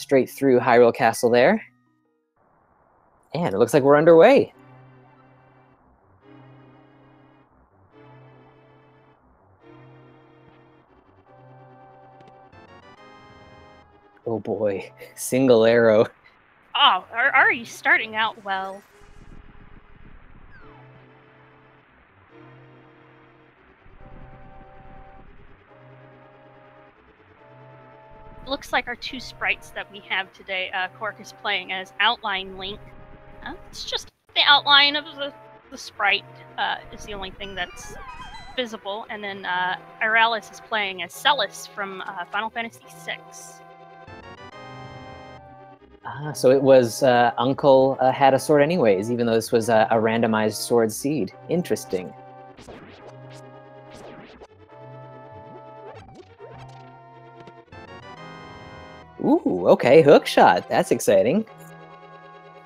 straight through Hyrule Castle there. And it looks like we're underway. Oh boy, single arrow. Oh, are already starting out well. Looks like our two sprites that we have today, Kohrek is playing as Outline Link. It's just the outline of the sprite is the only thing that's visible, and then Aeralis is playing as Celis from Final Fantasy VI. So it was Uncle had a sword anyways, even though this was a randomized sword seed. Interesting. Ooh, okay, hook shot. That's exciting.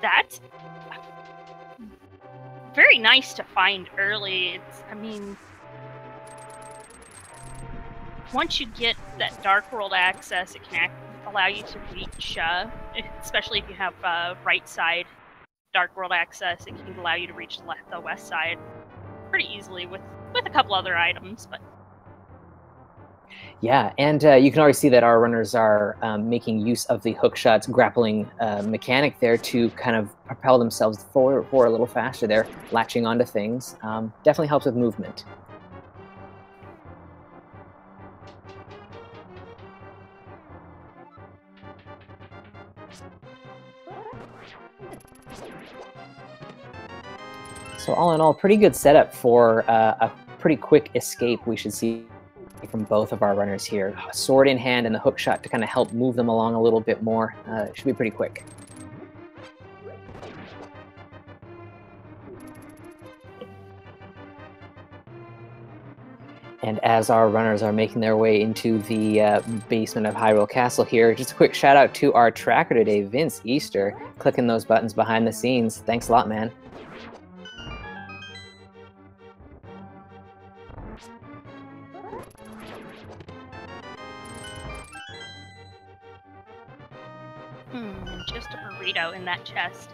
That's very nice to find early. I mean, once you get that Dark World access, it can allow you to reach, especially if you have right side Dark World access, it can allow you to reach the west side pretty easily with a couple other items, but... Yeah, and you can already see that our runners are making use of the hookshot's grappling mechanic there to kind of propel themselves forward a little faster there, latching onto things. Definitely helps with movement. So all in all, pretty good setup for a pretty quick escape we should see from both of our runners here. Sword in hand and the hook shot to kind of help move them along a little bit more. It should be pretty quick. And as our runners are making their way into the basement of Hyrule Castle here, just a quick shout out to our tracker today, Vince Easter, clicking those buttons behind the scenes. Thanks a lot, man. Just a burrito in that chest.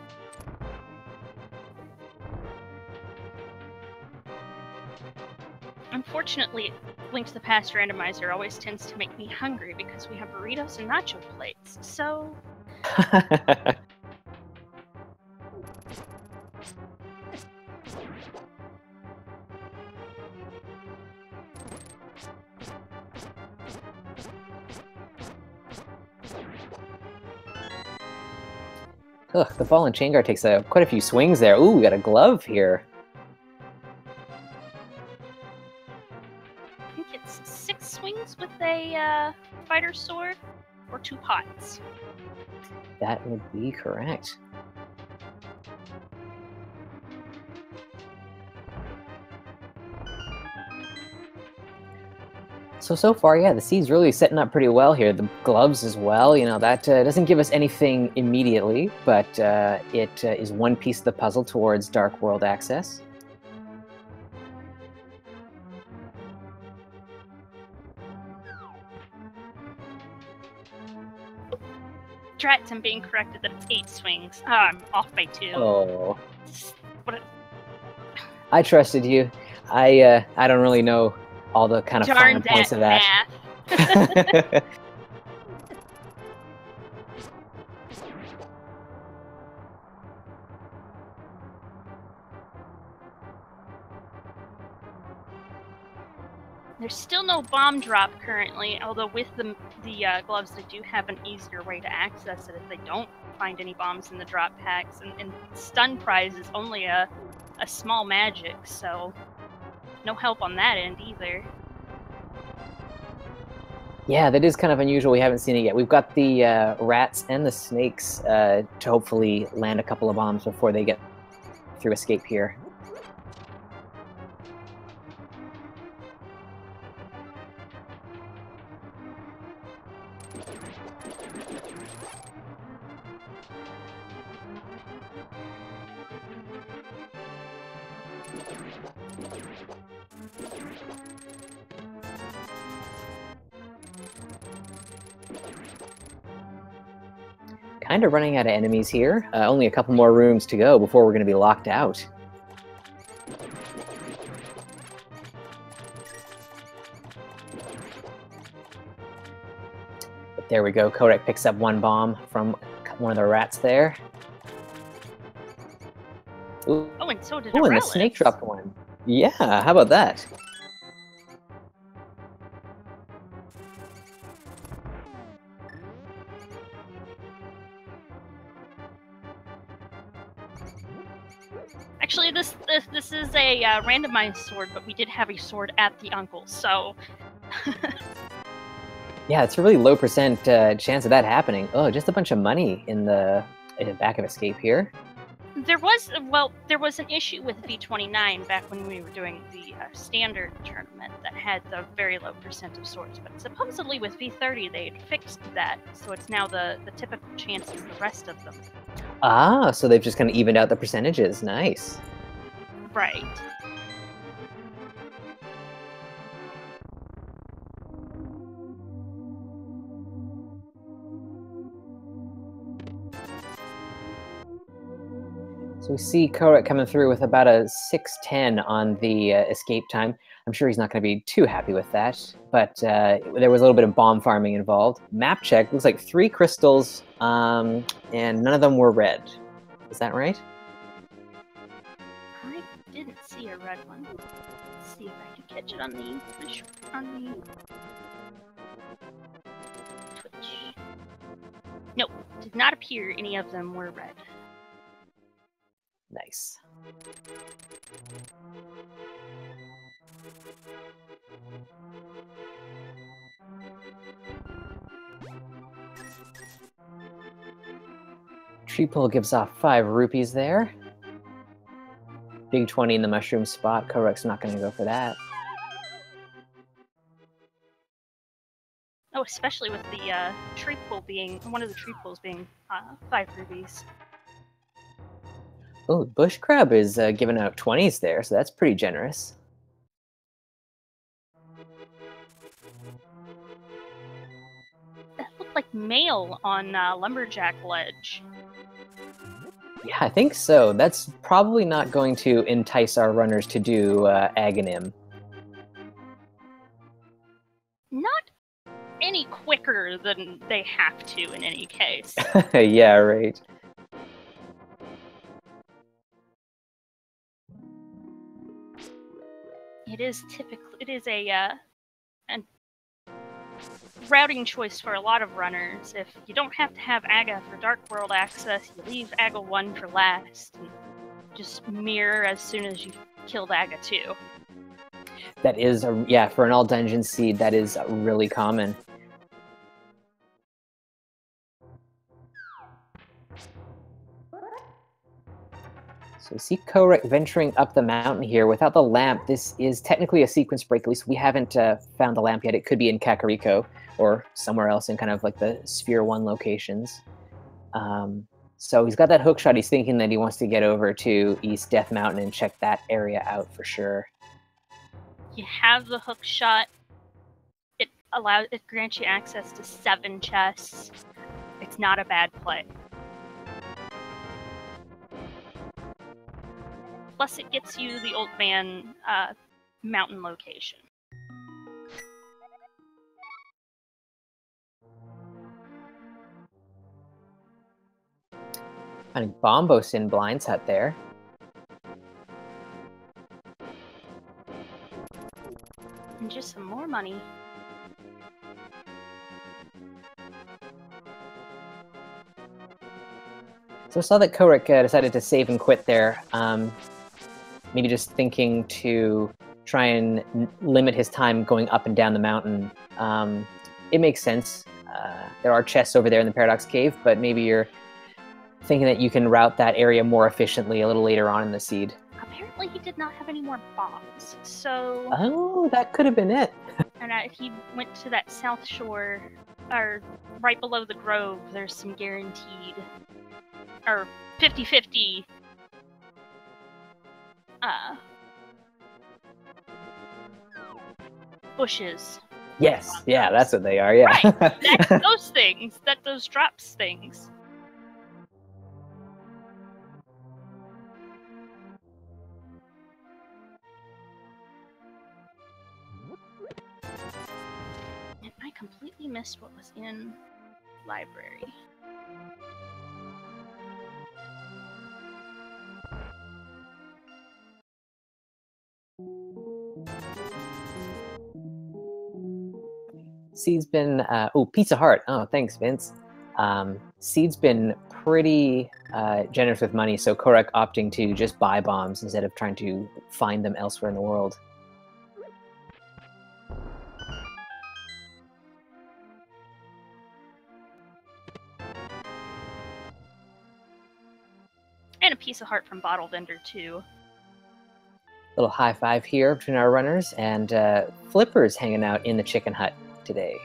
Unfortunately, Link to the Past Randomizer always tends to make me hungry because we have burritos and nacho plates, so... Ugh, the ball and chain guard takes quite a few swings there. Ooh, we got a glove here. I think it's 6 swings with a fighter sword, or 2 pots. That would be correct. So far, yeah, the seed's really setting up pretty well here. The gloves as well, you know, that doesn't give us anything immediately, but it is one piece of the puzzle towards Dark World access. Drats, I'm being corrected that it's 8 swings. Oh, I'm off by 2. Oh. What I trusted you. I don't really know all the kind of fine points of that. Math. There's still no bomb drop currently, although with the gloves they do have an easier way to access it if they don't find any bombs in the drop packs, and stun prize is only a small magic, so no help on that end either. Yeah, that is kind of unusual. We haven't seen it yet. We've got the rats and the snakes to hopefully land a couple of bombs before they get through escape here. kind of running out of enemies here. Only a couple more rooms to go before we're going to be locked out. But there we go. Kohrek picks up one bomb from one of the rats there. Ooh. Oh, and so did Ooh, and the Aeralis. snake dropped one. Yeah, how about that? Actually, this is a randomized sword, but we did have a sword at the uncle, so... Yeah, it's a really low percent chance of that happening. Oh, just a bunch of money in the back of Escape here. There was an issue with V29 back when we were doing the standard tournament that had the very low percent of swords, but supposedly with V30 they'd fixed that, so it's now the typical chance of the rest of them. Ah, so they've just kind of evened out the percentages. Nice. Right. So we see Kohrek coming through with about a 610 on the escape time. I'm sure he's not going to be too happy with that, but there was a little bit of bomb farming involved. Map check, looks like 3 crystals, and none of them were red. Is that right? I didn't see a red one. Let's see if I can catch it on the Twitch. Nope, did not appear any of them were red. Nice. Tree pull gives off 5 rupees there. Big 20 in the mushroom spot. Kohrek's not going to go for that. Oh, especially with the tree pull being one of the tree pulls being 5 rubies. Oh, bush crab is giving out 20s there, so that's pretty generous. That looked like mail on Lumberjack Ledge. Yeah, I think so. That's probably not going to entice our runners to do Aghanim. Not any quicker than they have to in any case. Yeah, right. It is a routing choice for a lot of runners. If you don't have to have Aga for Dark World access, you leave Aga 1 for last, and just mirror as soon as you've killed Aga 2. That is, yeah, for an all-dungeon seed, that is really common. So we see Kohrek venturing up the mountain here. Without the lamp, this is technically a sequence break. At least we haven't found the lamp yet. It could be in Kakariko or somewhere else in kind of like the Sphere 1 locations. So he's got that hook shot. He's thinking that he wants to get over to East Death Mountain and check that area out for sure. You have the hook shot. It grants you access to 7 chests. It's not a bad play. Plus, it gets you the Old Man mountain location. Finding Bombos in Blind's Hut there. And just some more money. So I saw that Kohrek decided to save and quit there. Maybe just thinking to try and limit his time going up and down the mountain. It makes sense. There are chests over there in the Paradox Cave, but maybe you're thinking that you can route that area more efficiently a little later on in the seed. Apparently he did not have any more bombs, so... Oh, that could have been it. And he went to that south shore, or right below the grove, there's some guaranteed, or 50-50, bushes. Yes, yeah, that's what they are, yeah. Right, that's those things, those drops things. completely missed what was in library. Seed's been Pizza Heart. Oh, thanks, Vince. Seed's been pretty generous with money, so Kohrek opting to just buy bombs instead of trying to find them elsewhere in the world. And a piece of heart from Bottle Vendor, too. Little high five here between our runners, and Flipper's hanging out in the chicken hut today.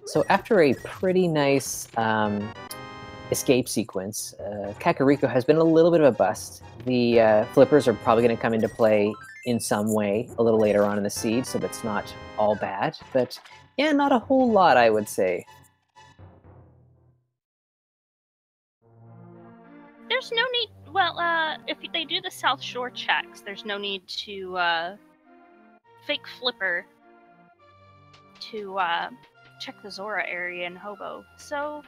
So after a pretty nice escape sequence, Kakariko has been a little bit of a bust. The Flippers are probably going to come into play in some way a little later on in the seed, so that's not all bad. But yeah, not a whole lot, I would say. There's no need... Well, if they do the South Shore checks, there's no need to fake Flipper to check the Zora area in Hobo. So...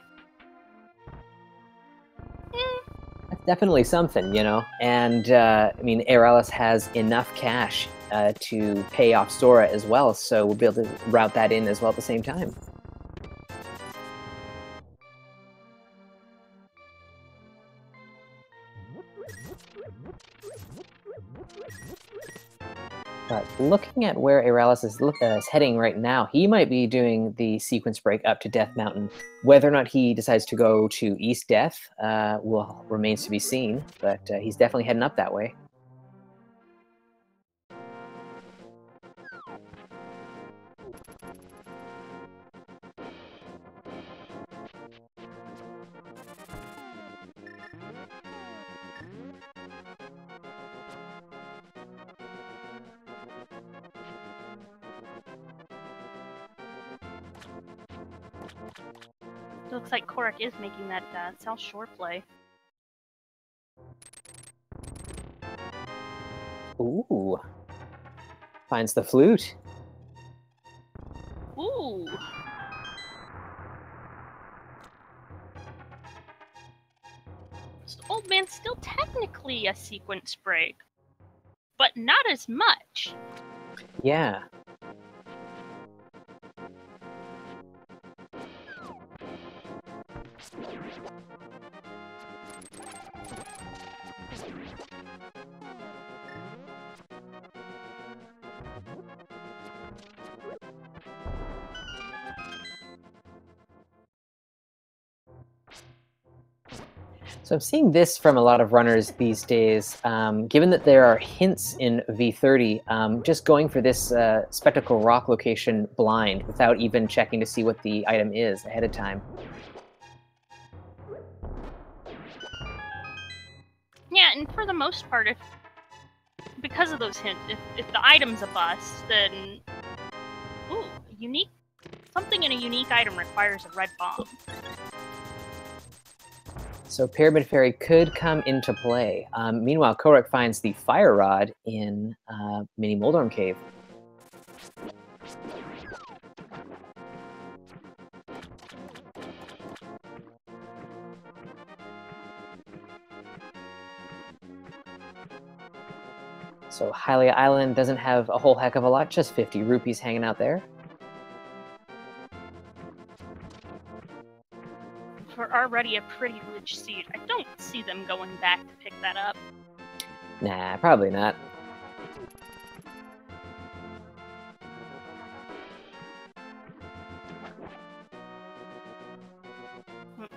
That's definitely something, you know. And I mean, Aeralis has enough cash to pay off Sora as well, so we'll be able to route that in as well at the same time. But looking at where Aeralis is heading right now, he might be doing the sequence break up to Death Mountain. Whether or not he decides to go to East Death remains to be seen, but he's definitely heading up that way. Looks like Kohrek is making that South Shore play. Ooh. Finds the flute. Ooh! So Old Man's still technically a sequence break, but not as much. Yeah. So I'm seeing this from a lot of runners these days. Given that there are hints in V30, just going for this Spectacle Rock location blind without even checking to see what the item is ahead of time. Yeah, and for the most part, because of those hints, if the item's a bust, then something in a unique item requires a red bomb. So Pyramid Fairy could come into play. Meanwhile, Kohrek finds the Fire Rod in Mini Moldorm Cave. So Hylia Island doesn't have a whole heck of a lot, just 50 rupees hanging out there. For already a pretty rich seed, I don't see them going back to pick that up. Nah, probably not.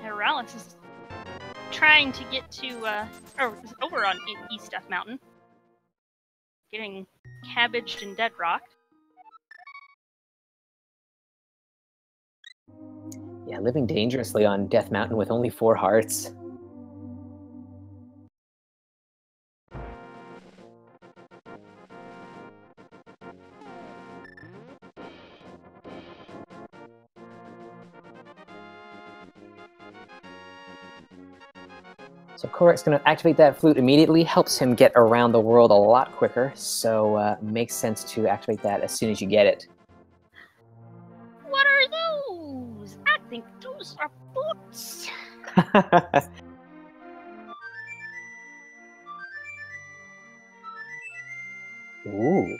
Aeralis is trying to get to, over on East Death Mountain. Getting cabbaged and dead rocked. Yeah, living dangerously on Death Mountain with only 4 hearts. So Kohrek's going to activate that flute immediately, helps him get around the world a lot quicker, so makes sense to activate that as soon as you get it. What are those? I think those are boots. Ooh.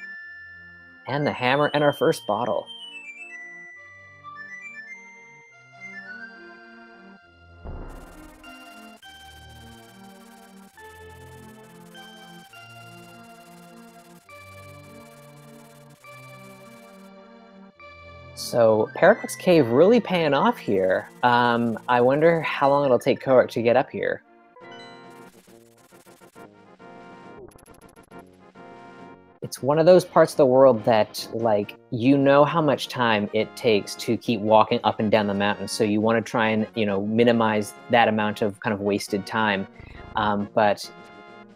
And the hammer and our first bottle. So Paradox Cave really paying off here. I wonder how long it'll take Kohrek to get up here. It's one of those parts of the world that, like, you know how much time it takes to keep walking up and down the mountain, so you want to try and, minimize that amount of kind of wasted time. But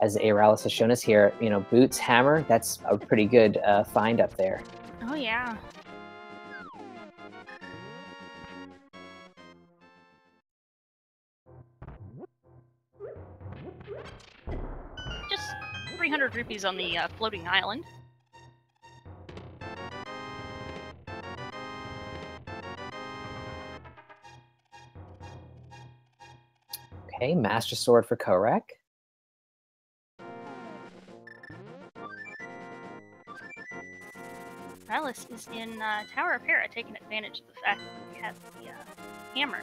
as Aeralis has shown us here, boots, hammer, that's a pretty good find up there. Oh, yeah. Just 300 rupees on the floating island. Okay, Master Sword for Kohrek. Aeralis is in Tower of Hera, taking advantage of the fact that we have the hammer.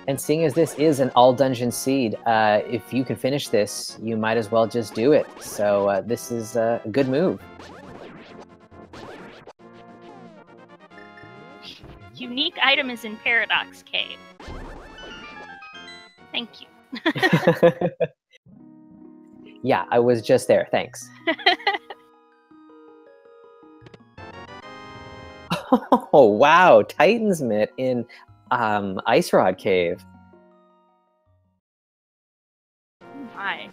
And seeing as this is an all-dungeon seed, if you can finish this, you might as well just do it. So this is a good move. Unique item is in Paradox Cave. Thank you. Yeah, I was just there. Thanks. Oh, wow. Titan's Mitt in Ice Rod Cave. My.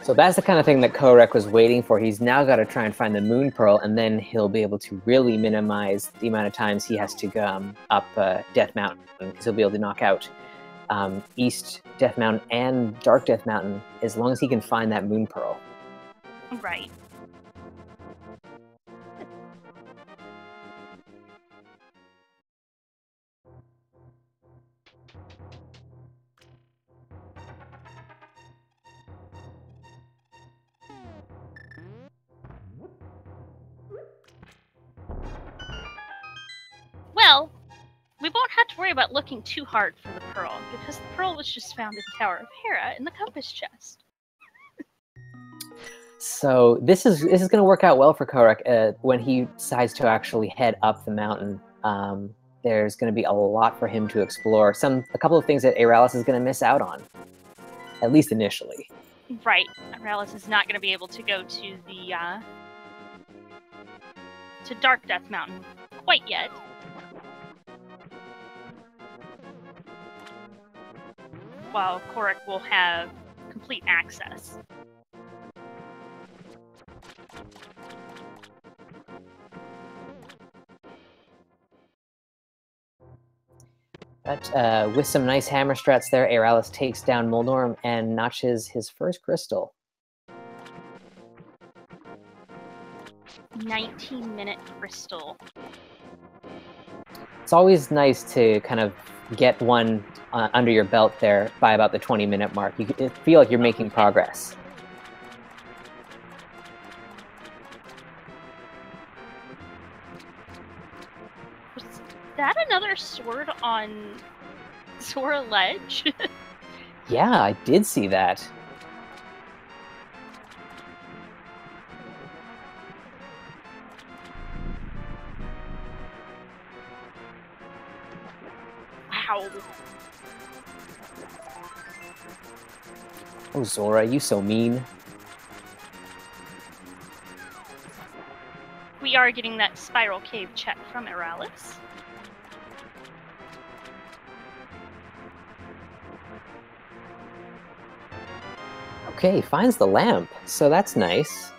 So that's the kind of thing that Kohrek was waiting for. He's now got to try and find the Moon Pearl, and then he'll be able to really minimize the amount of times he has to go up Death Mountain, because he'll be able to knock out East Death Mountain and Dark Death Mountain as long as he can find that Moon Pearl. Right. Well, we won't have to worry about looking too hard for the pearl, because the pearl was just found in Tower of Hera in the compass chest. So this is going to work out well for Kohrek when he decides to actually head up the mountain. There's going to be a lot for him to explore. A couple of things that Aeralis is going to miss out on, at least initially. Right. Aeralis is not going to be able to go to the to Dark Death Mountain quite yet. While Kohrek will have complete access. But with some nice hammer strats there, Aeralis takes down Moldorm and notches his first crystal. 19-minute crystal. It's always nice to kind of get one under your belt there by about the 20-minute mark. You feel like you're making progress. Was that another sword on Zora Ledge? Yeah, I did see that. Wow. Oh, Zora, you so mean. We are getting that Spiral Cave check from Aeralis. Okay, finds the lamp, so that's nice.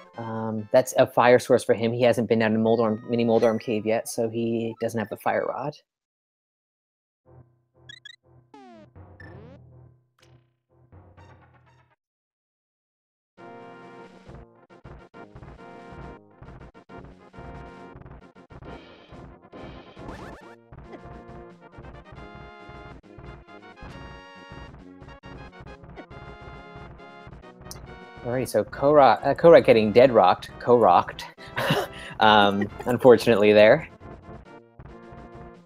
That's a fire source for him. He hasn't been down to Mini Moldorm Cave yet, so he doesn't have the fire rod. Alrighty, so Kohrek getting dead rocked, co-rocked, unfortunately there.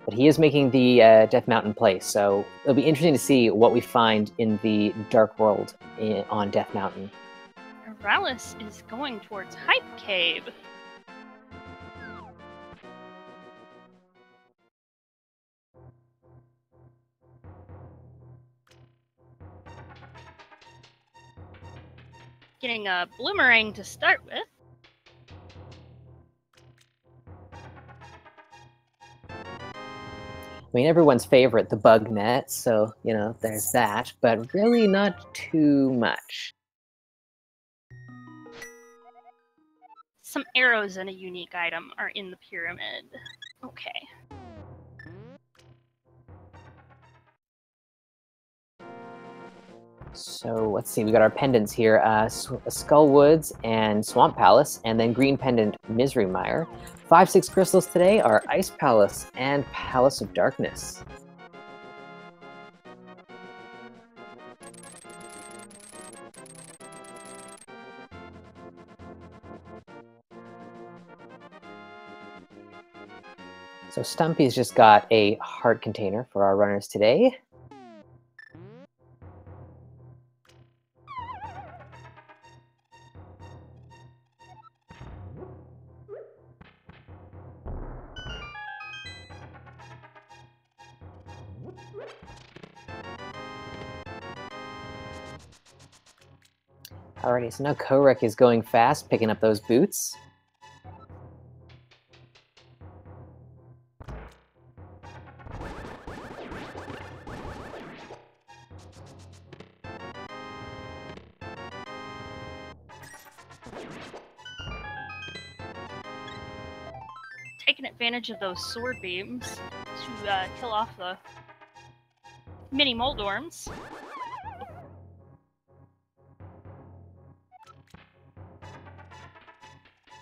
But he is making the Death Mountain play, so it'll be interesting to see what we find in the Dark World on Death Mountain. Aeralis is going towards Hype Cave. Getting a Bloomerang to start with. I mean, everyone's favorite, the bug net, so, you know, there's that, but really not too much. Some arrows and a unique item are in the pyramid. Okay. So let's see, we got our pendants here, Skull Woods and Swamp Palace, and then green pendant Misery Mire. 5-6 crystals today are Ice Palace and Palace of Darkness. So Stumpy's just got a heart container for our runners today. Alrighty, so now Kohrek is going fast, picking up those boots. Taking advantage of those sword beams to kill off the mini Moldorms.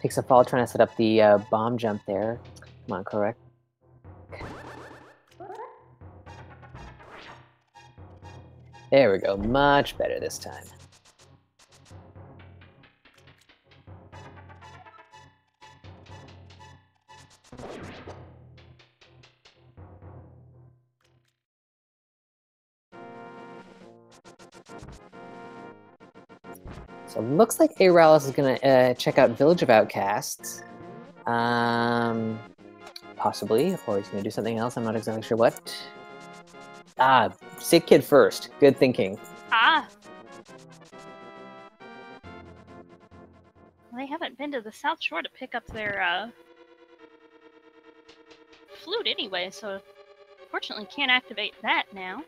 Takes a fall trying to set up the bomb jump there. Come on, Kohrek. There we go, much better this time. So looks like Aeralis is gonna check out Village of Outcasts. Possibly, or he's gonna do something else, I'm not exactly sure what. Ah, Sick Kid first, good thinking. Ah! Well, they haven't been to the South Shore to pick up their flute anyway, so fortunately can't activate that now.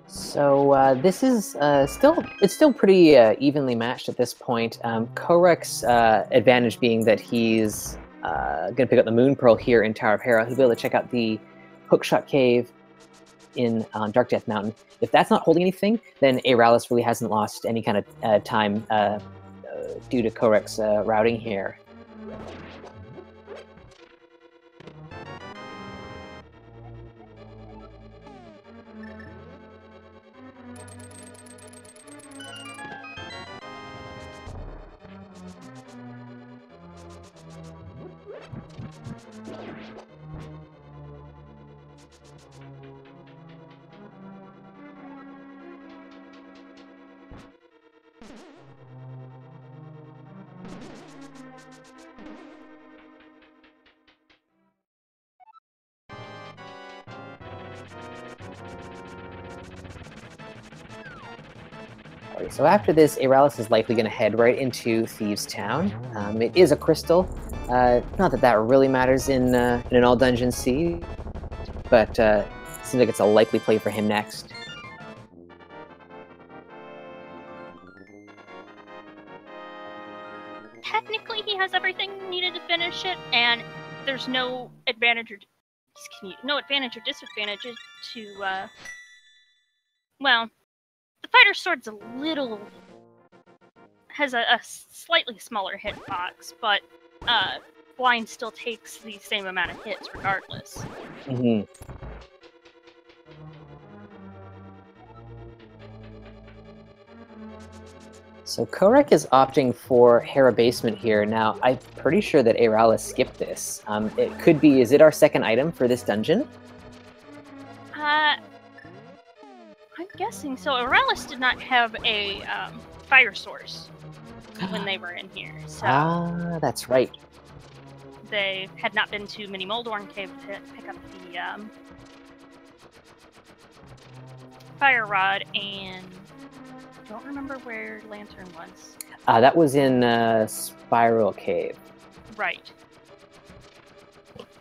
So this is still pretty evenly matched at this point. Kohrek's advantage being that he's going to pick up the Moon Pearl here in Tower of Hera. He'll be able to check out the Hookshot Cave on Dark Death Mountain. If that's not holding anything, then Aeralis really hasn't lost any kind of time due to Kohrek's routing here. So after this, Aeralis is likely going to head right into Thieves' Town. It is a crystal. Not that that really matters in an all-dungeon siege, but it seems like it's a likely play for him next. Technically, he has everything needed to finish it, there's no advantage or disadvantage to well, the fighter sword's has a slightly smaller hitbox, but blind still takes the same amount of hits regardless. Mm-hmm. So Kohrek is opting for Hera Basement here. Now, I'm pretty sure that Aeralis skipped this. It could be, is it our second item for this dungeon? I'm guessing so. Aeralis did not have a fire source when they were in here. So that's right. They had not been to Mini Moldorn Cave to pick up the fire rod, and I don't remember where Lantern was. That was in Spiral Cave. Right.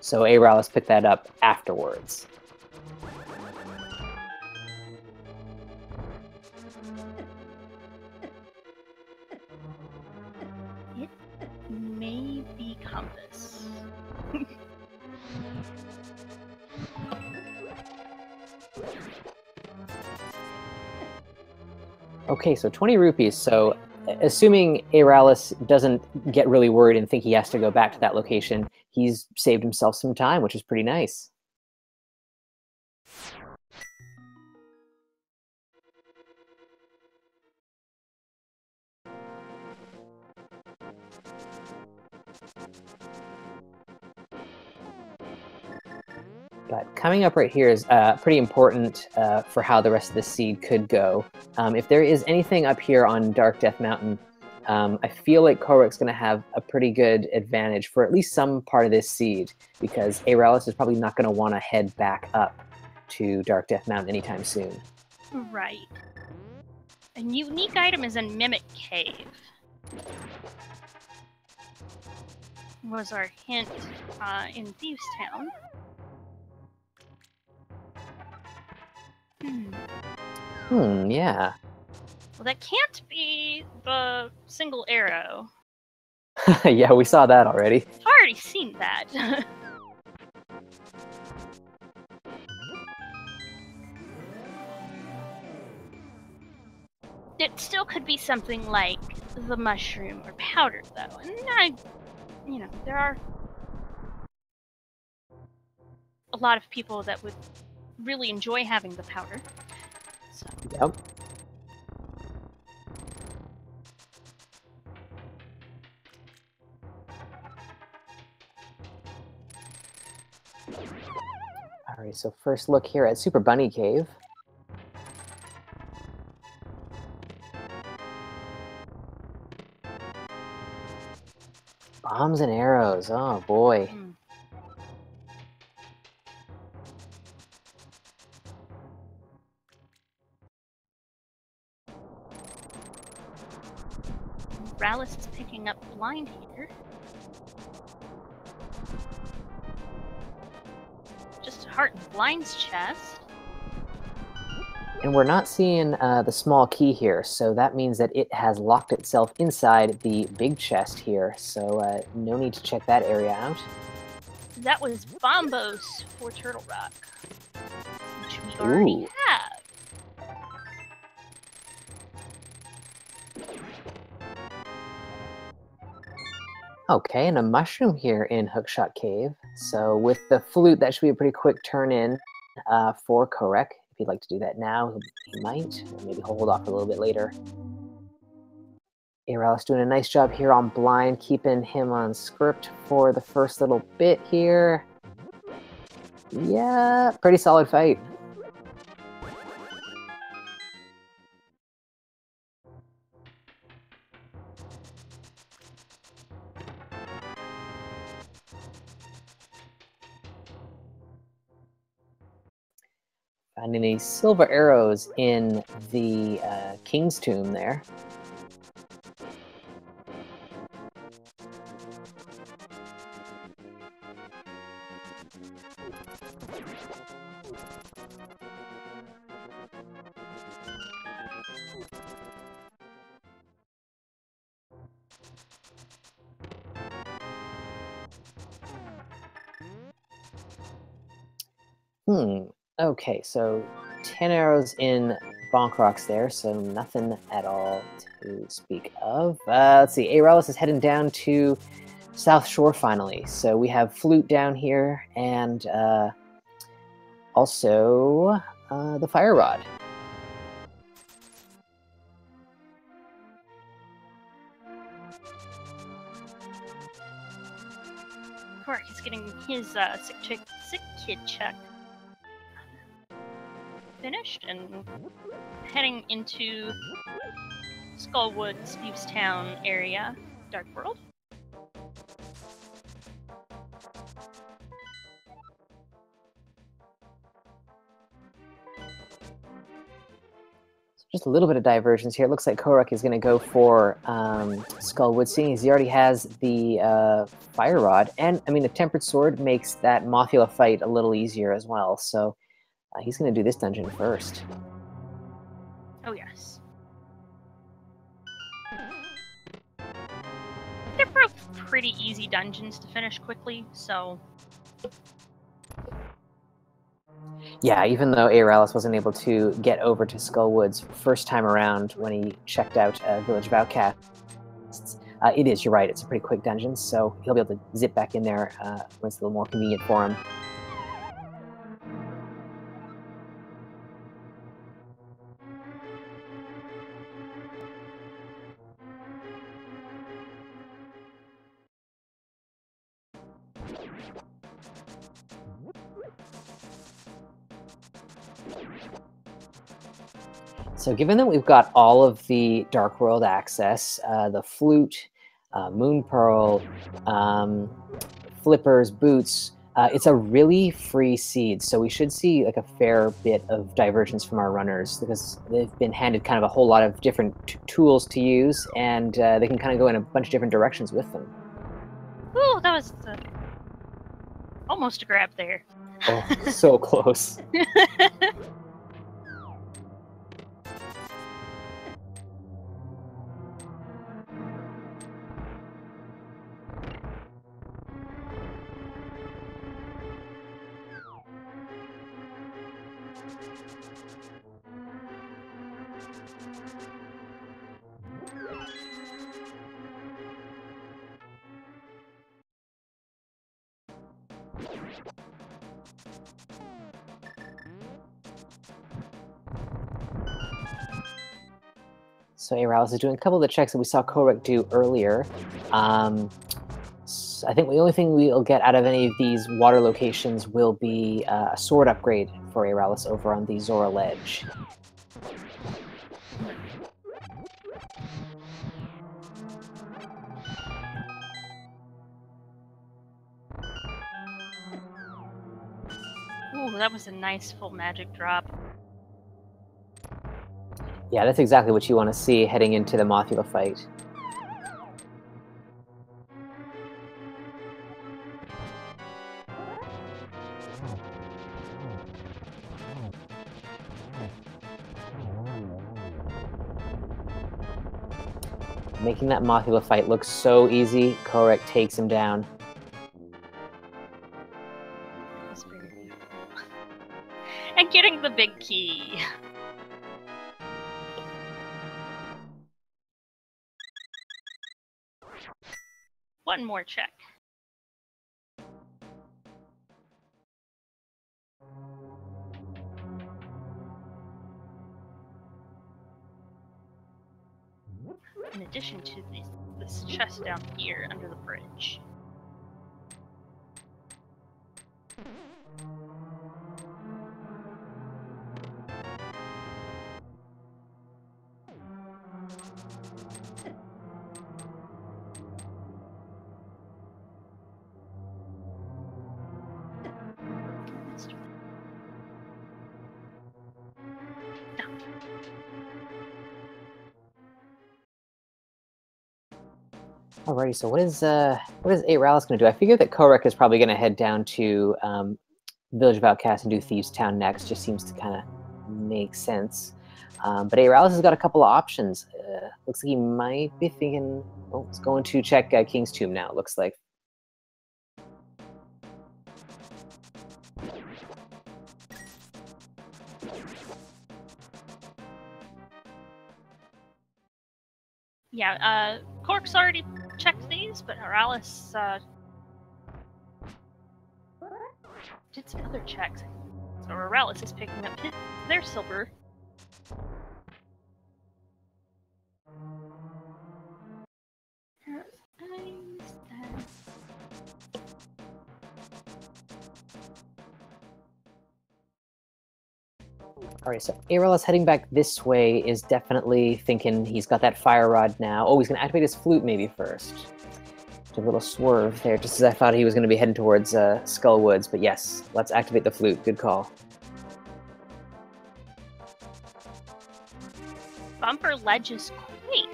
So Aeralis picked that up afterwards. It may be Compass. Okay, so 20 rupees. So assuming Aeralis doesn't get really worried and think he has to go back to that location, he's saved himself some time, which is pretty nice. But coming up right here is pretty important for how the rest of the seed could go. If there is anything up here on Dark Death Mountain, I feel like Kohrek's going to have a pretty good advantage for at least some part of this seed, because Aeralis is probably not going to want to head back up to Dark Death Mountain anytime soon. Right. A unique item is in Mimic Cave. Was our hint in Thieves Town. Yeah. Well, that can't be the single arrow. Yeah, we saw that already. I've already seen that. It still could be something like the mushroom or powder, though. And there are a lot of people that would really enjoy having the powder. So. Yep. All right, so first look here at Super Bunny Cave. Bombs and arrows, oh boy. Aeralis is picking up blind here. Just a heart in blind's chest. And we're not seeing the small key here, so that means that it has locked itself inside the big chest here, so no need to check that area out. That was Bombos for Turtle Rock, which we already have. Okay, and a mushroom here in Hookshot Cave. So with the flute, that should be a pretty quick turn in for Kohrek. If he'd like to do that now, he might. Or maybe hold off a little bit later. Aeralis doing a nice job here on blind, keeping him on script for the first little bit here. Yeah, pretty solid fight. Finding these silver arrows in the King's Tomb there. Okay, so 10 arrows in Bonk Rocks there, so nothing at all to speak of. Let's see, Aeralis is heading down to South Shore finally. So we have Flute down here, and also the Fire Rod. Kohrek is getting his sick kid check finished and heading into Skullwood, Stevestown area, Dark World. Just a little bit of divergence here. It looks like Kohrek is going to go for Skullwood, seeing as he already has the Fire Rod. And, I mean, a Tempered Sword makes that Mothula fight a little easier as well. So he's going to do this dungeon first. Oh, yes. They're both pretty easy dungeons to finish quickly, so... Yeah, even though Aeralis wasn't able to get over to Skullwood's first time around when he checked out Village of Outcasts, it is, you're right, it's a pretty quick dungeon, so he'll be able to zip back in there when it's a little more convenient for him. So given that we've got all of the Dark World access, the Flute, Moon Pearl, Flippers, Boots, it's a really free seed. So we should see like a fair bit of divergence from our runners because they've been handed kind of a whole lot of different tools to use, and they can kind of go in a bunch of different directions with them. Ooh, that was almost a grab there. Oh, so close. So Aeralis is doing a couple of the checks that we saw Kohrek do earlier. So I think the only thing we'll get out of any of these water locations will be a sword upgrade for Aeralis over on the Zora Ledge. Ooh, that was a nice full magic drop. Yeah, that's exactly what you want to see heading into the Mothula fight. Making that Mothula fight look so easy, Kohrek takes him down. That's very beautiful. And getting the big key. One more check. In addition to this chest down here under the bridge. Alrighty, so what is Aeralis going to do? I figure that Kohrek is probably going to head down to Village of Outcasts and do Thieves Town next. Just seems to kind of make sense. But Aeralis has got a couple of options. Looks like he might be thinking, oh, he's going to check King's Tomb now, it looks like. Yeah, Kohrk's already checked these, but Aeralis did some other checks. So Aeralis is picking up their silver. All right, so Aeralis heading back this way is definitely thinking he's got that fire rod now. Oh, he's going to activate his flute maybe first. A little swerve there, just as I thought he was going to be heading towards Skull Woods. But yes, let's activate the flute. Good call. Bumper Ledge's Quake.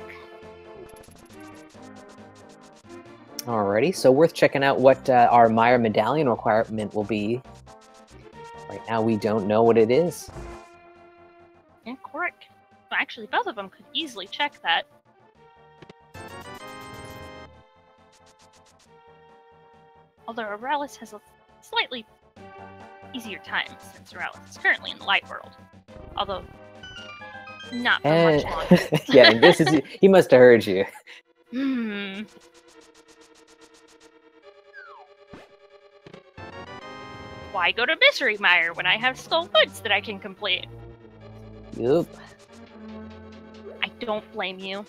Alrighty, so worth checking out what our Meyer medallion requirement will be. Right now, we don't know what it is. And Kohrek. Well, actually, both of them could easily check that. Although Aeralis has a slightly easier time since Aeralis is currently in the light world. Although, not for much longer. Yeah, this is he must have heard you. Why go to Misery Mire when I have Skull Woods that I can complete? Yup. I don't blame you.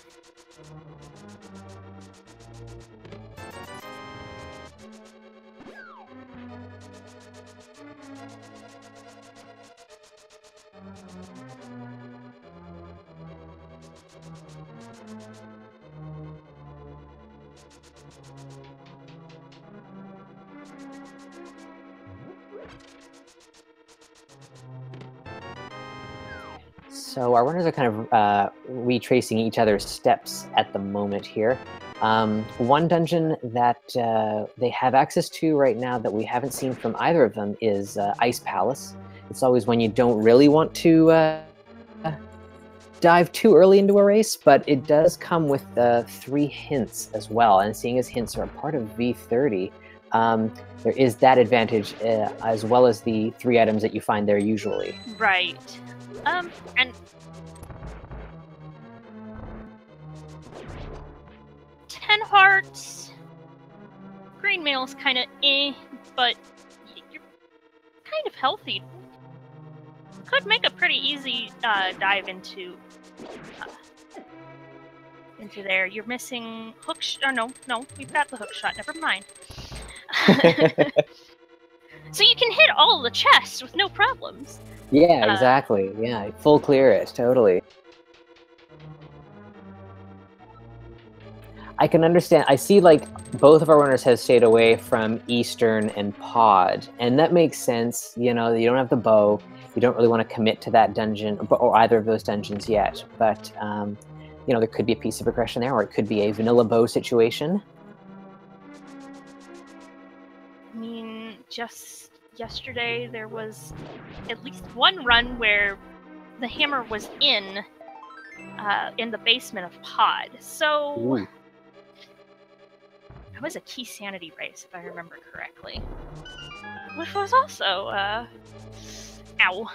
So our runners are kind of retracing each other's steps at the moment here. One dungeon that they have access to right now that we haven't seen from either of them is Ice Palace. It's always when you don't really want to dive too early into a race, but it does come with 3 hints as well. And seeing as hints are a part of V30, there is that advantage as well as the 3 items that you find there usually. Right. And 10 hearts. Green mail's kind of but you're kind of healthy. Could make a pretty easy dive into there. You're missing hook. No, we've got the hook shot. Never mind. So you can hit all the chests with no problems. Yeah, exactly. Yeah, full clear it, totally. I can understand. I see, like, both of our runners have stayed away from Eastern and Pod, and that makes sense. You know, you don't have the bow. You don't really want to commit to that dungeon, or either of those dungeons yet. But, you know, there could be a piece of progression there, or it could be a vanilla bow situation. I mean, just yesterday there was at least one run where the hammer was in the basement of Pod. So Ooh. it was a key sanity race, if I remember correctly, which was also ow.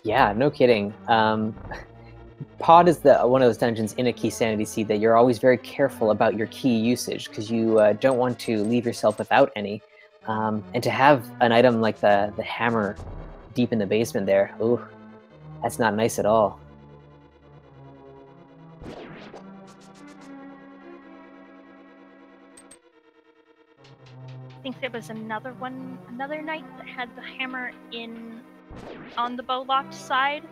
Yeah, no kidding. Pod is one of those dungeons in a key sanity seed that you're always very careful about your key usage because you don't want to leave yourself without any. And to have an item like the hammer deep in the basement there, ooh, that's not nice at all. I think there was another night that had the hammer on the bow locked side.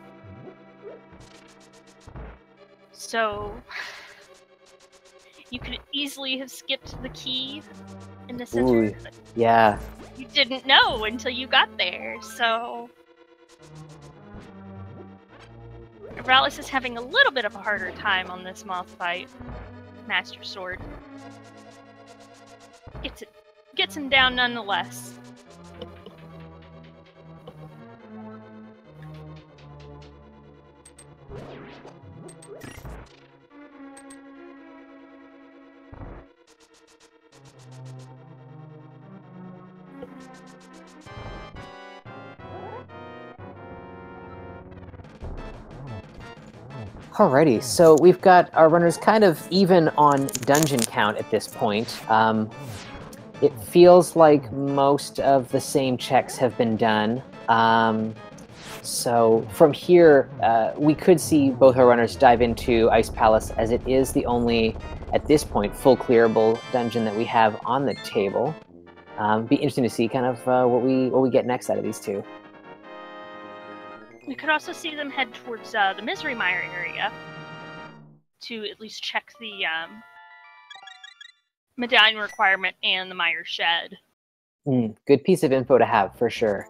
So you could easily have skipped the key in the center. Ooh, yeah. You didn't know until you got there, so Aeralis is having a little bit of a harder time on this moth fight. Master Sword gets him down nonetheless. Alrighty, so we've got our runners kind of even on dungeon count at this point. It feels like most of the same checks have been done. So from here, we could see both our runners dive into Ice Palace, as it is the only, at this point, full clearable dungeon that we have on the table. Be interesting to see kind of what we get next out of these two. We could also see them head towards the Misery Mire area to at least check the medallion requirement and the Mire Shed. Good piece of info to have, for sure.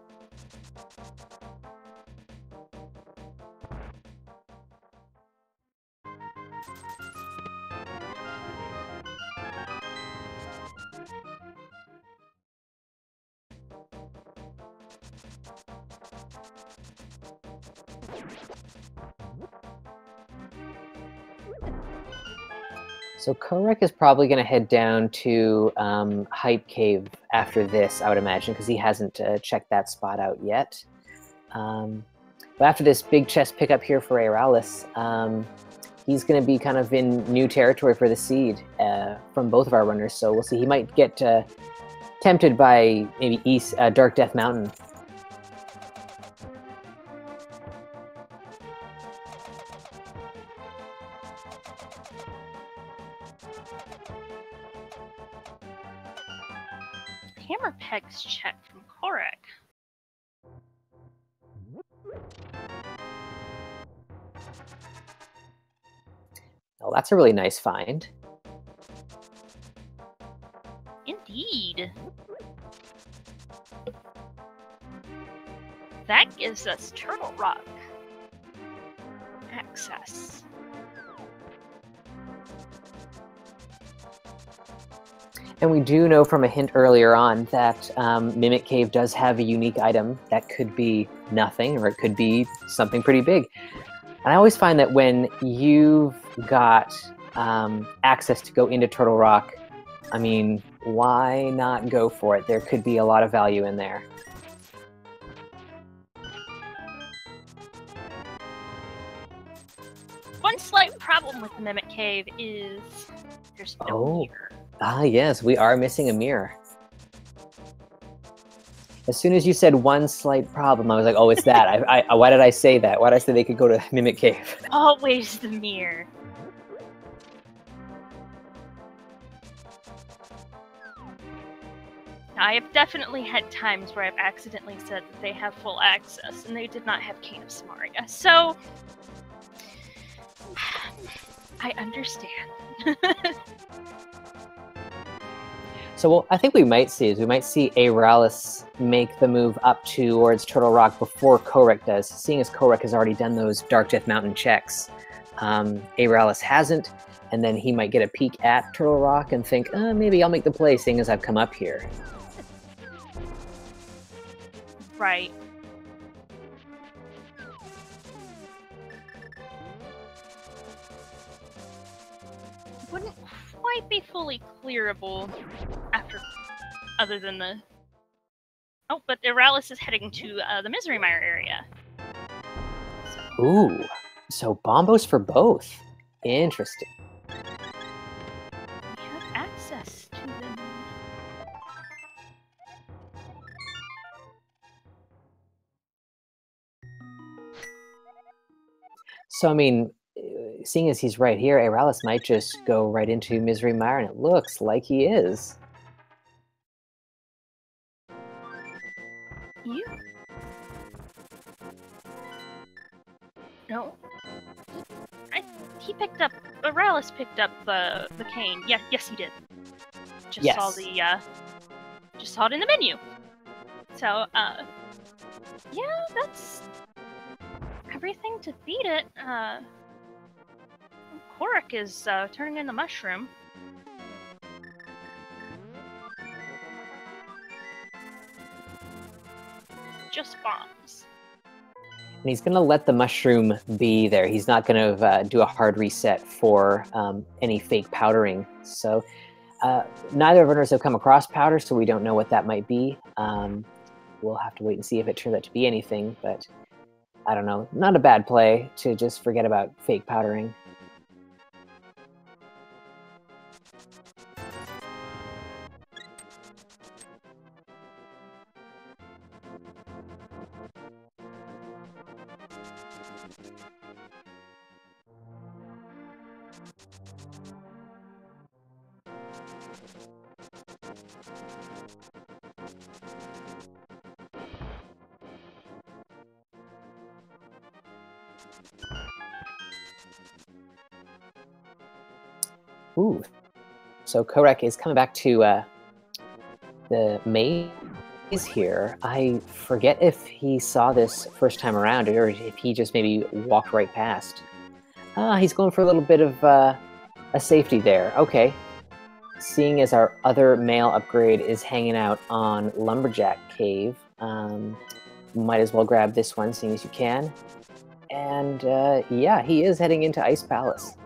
So Kohrek is probably going to head down to Hype Cave after this, I would imagine, because he hasn't checked that spot out yet. But after this big chest pickup here for Aeralis, he's going to be kind of in new territory for the seed from both of our runners. So we'll see. He might get tempted by maybe Dark Death Mountain. Hammer pegs check from Kohrek. Oh, that's a really nice find. Indeed. That gives us Turtle Rock access. And we do know from a hint earlier on that Mimic Cave does have a unique item that could be nothing, or it could be something pretty big. And I always find that when you've got access to go into Turtle Rock, I mean, why not go for it? There could be a lot of value in there. One slight problem with the Mimic Cave is there's no mirror. Ah, yes, we are missing a mirror. As soon as you said one slight problem, I was like, oh, it's that. Why did I say that? Why did I say they could go to Mimic Cave? Always the mirror. I have definitely had times where I've accidentally said that they have full access, and they did not have Cane of Samaria. So, I understand. So what I think we might see Aeralis make the move up towards Turtle Rock before Kohrek does, seeing as Kohrek has already done those Dark Death Mountain checks. Aeralis hasn't, and then he might get a peek at Turtle Rock and think, maybe I'll make the play, seeing as I've come up here. Right. Wouldn't quite be fully clearable after, other than the... Oh, but Aeralis is heading to the Misery Mire area. So... Ooh, so bombos for both. Interesting. We have access to them. So, I mean, seeing as he's right here, Aeralis might just go right into Misery Mire, and it looks like he is. You? No. Aeralis picked up the cane. Yeah, yes, he did. Just yes. Just saw it in the menu. So, yeah, that's everything to beat it. Kohrek is turning in the mushroom. Just bombs. And he's going to let the mushroom be there. He's not going to do a hard reset for any fake powdering. So neither of us have come across powder, so we don't know what that might be. We'll have to wait and see if it turns out to be anything. But I don't know, not a bad play to just forget about fake powdering. Ooh, so Kohrek is coming back to the maze here. I forget if he saw this first time around or if he just maybe walked right past. He's going for a little bit of a safety there. Okay. Seeing as our other male upgrade is hanging out on Lumberjack Cave, might as well grab this one, seeing as you can. And yeah, he is heading into Ice Palace.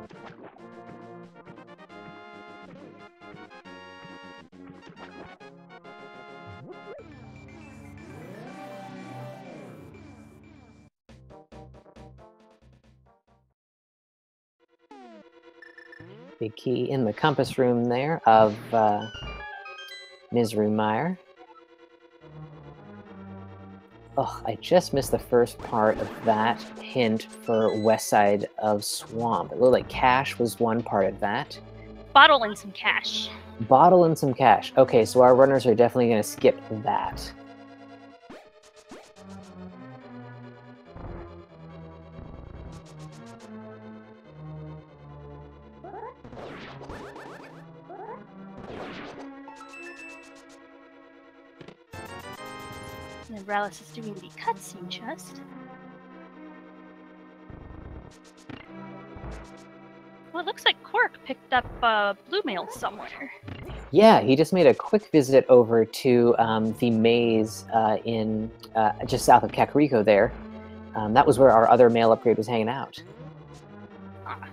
Big key in the compass room there of Misery Mire. Oh, I just missed the first part of that hint for West Side of Swamp. It looked like cash was one part of that. Bottle and some cash. Bottle and some cash. Okay, so our runners are definitely going to skip that. And Aeralis is doing the cutscene chest. Well, it looks like Kohrek picked up blue mail somewhere. Yeah, he just made a quick visit over to the maze in just south of Kakariko there. That was where our other male upgrade was hanging out. Ah.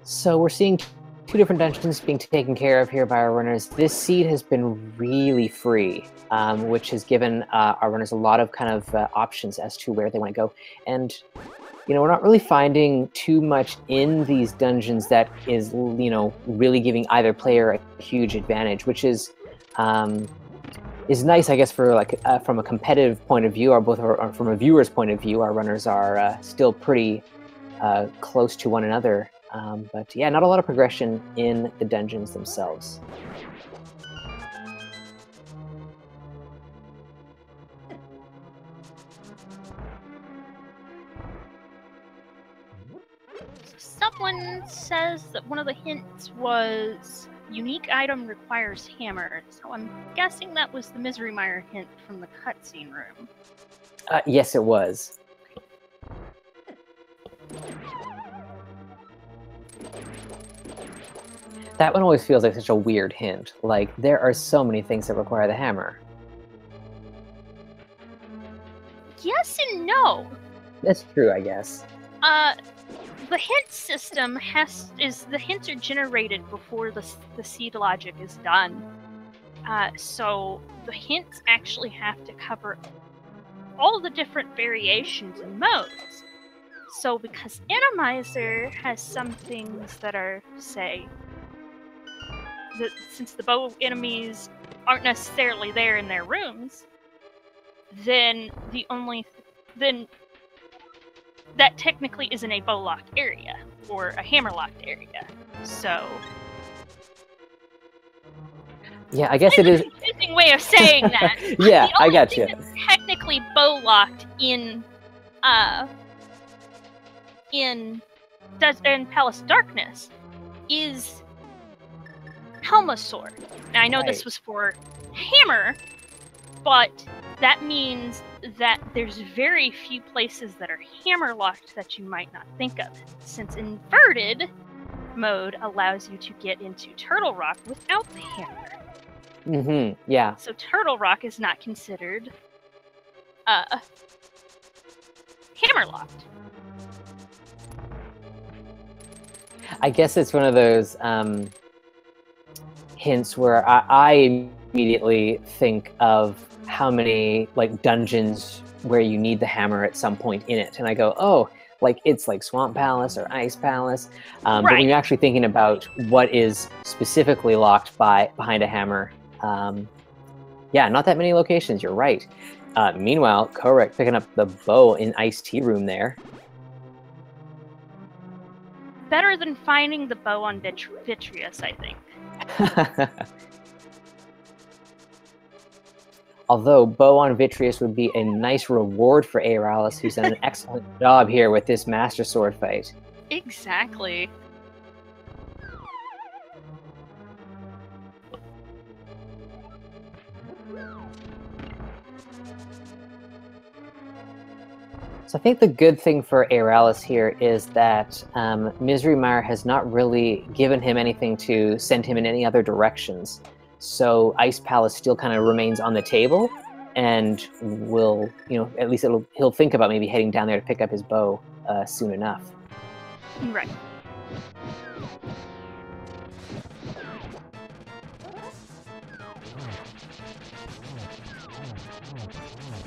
So we're seeing two different dungeons being taken care of here by our runners. This seed has been really free, which has given our runners a lot of kind of options as to where they want to go. And, you know, we're not really finding too much in these dungeons that is, you know, really giving either player a huge advantage, which is nice, I guess, for like from a competitive point of view, or from a viewer's point of view. Our runners are still pretty close to one another. But yeah, not a lot of progression in the dungeons themselves. Someone says that one of the hints was unique item requires hammer, so I'm guessing that was the Misery Mire hint from the cutscene room. Yes, it was. That one always feels like such a weird hint. Like, there are so many things that require the hammer. Yes and no. That's true, I guess. The hint system the hints are generated before the seed logic is done. So the hints actually have to cover all the different variations and modes. So because Randomizer has some things that are, say, that since the bow enemies aren't necessarily there in their rooms, then that technically isn't a bow locked area or a hammer locked area. So yeah, I guess it is. Confusing way of saying that. Yeah, I got you. That's technically bow locked in Palace Darkness is Helma's sword. Now I know this was for hammer, but that means that there's very few places that are hammer locked that you might not think of, since inverted mode allows you to get into Turtle Rock without the hammer. Mm-hmm. Yeah. So Turtle Rock is not considered hammerlocked. I guess it's one of those hints where I immediately think of how many like dungeons where you need the hammer at some point in it, and I go, oh, like it's like Swamp Palace or Ice Palace. But when Right. you're actually thinking about what is specifically locked behind a hammer, yeah, not that many locations. You're right. Meanwhile, Kohrek picking up the bow in Ice Tea Room there. Better than finding the bow on Vitreous, I think. Although bow on Vitreous would be a nice reward for Aeralis, who's done an excellent job here with this Master Sword fight. Exactly. So I think the good thing for Aeralis here is that Misery Mire has not really given him anything to send him in any other directions. So Ice Palace still kind of remains on the table, and will, at least he'll think about maybe heading down there to pick up his bow soon enough. Right.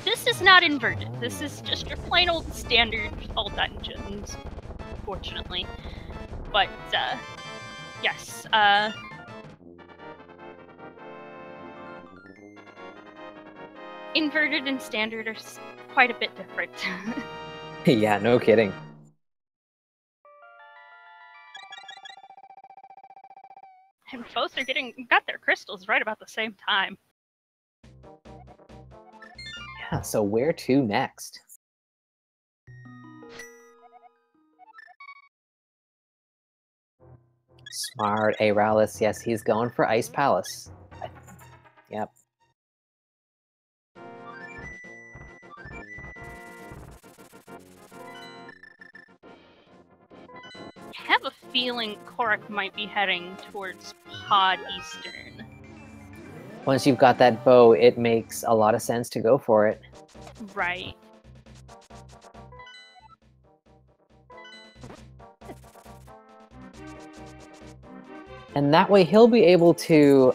This is not inverted. This is just your plain old standard all dungeons, fortunately. But, yes, inverted and standard are quite a bit different. Yeah, no kidding. And both are got their crystals right about the same time. Yeah, so where to next? Smart Aeralis. Yes, he's going for Ice Palace. Yep. I have a feeling Kohrek might be heading towards Pod Eastern. Once you've got that bow, it makes a lot of sense to go for it. Right. And that way he'll be able to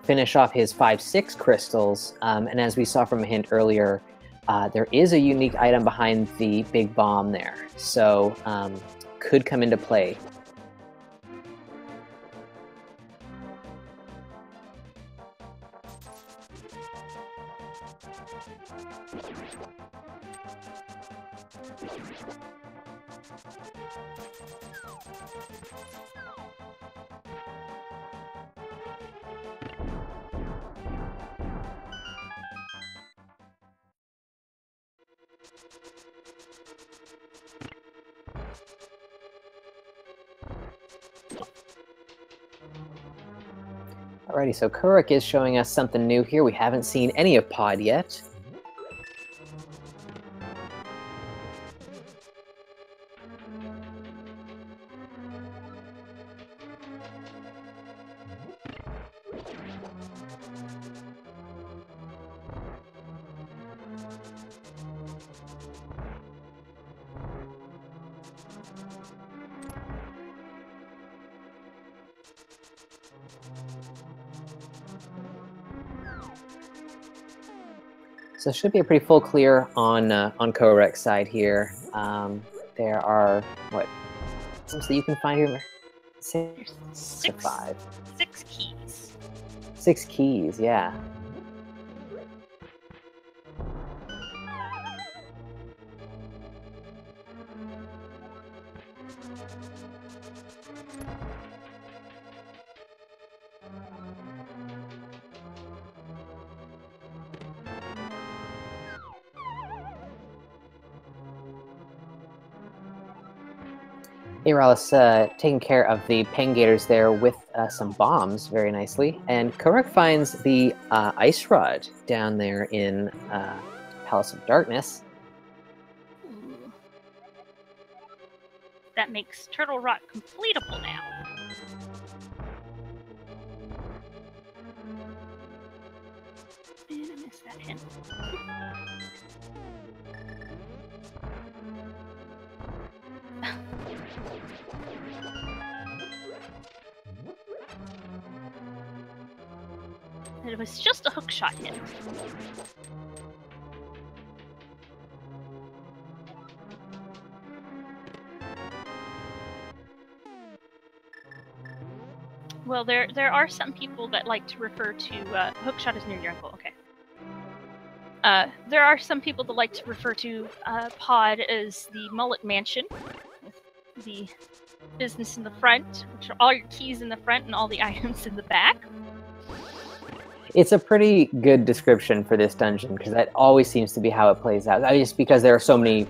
finish off his 5-6 crystals. And as we saw from a hint earlier, there is a unique item behind the big bomb there. So could come into play. Alrighty, so Kohrek is showing us something new here. We haven't seen any of Pod yet. So it should be a pretty full clear on Kohrek's side here. There are, what, things that you can find here? Six or 5. 6 keys. 6 keys, yeah. Aeralis taking care of the Pengators there with some bombs very nicely. And Kohrek finds the Ice Rod down there in Palace of Darkness. Ooh. That makes Turtle Rock completable now. hookshot hint. It was just a hookshot hint. Well, there are some people that like to refer to hookshot is near your ankle. Okay. There are some people that like to refer to Pod as the Mullet Mansion, with the business in the front, which are all your keys in the front and all the items in the back. It's a pretty good description for this dungeon, because that always seems to be how it plays out. Just because there are so many,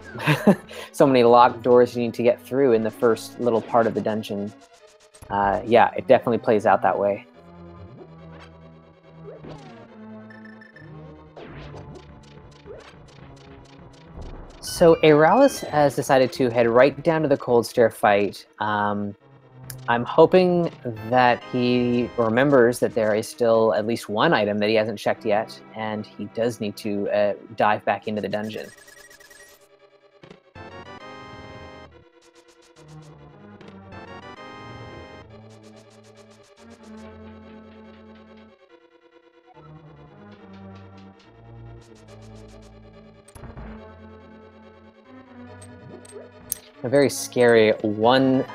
so many locked doors you need to get through in the first little part of the dungeon. Yeah, it definitely plays out that way. So Aeralis has decided to head right down to the cold stair fight. I'm hoping that he remembers that there is still at least one item that he hasn't checked yet, and he does need to dive back into the dungeon. A very scary one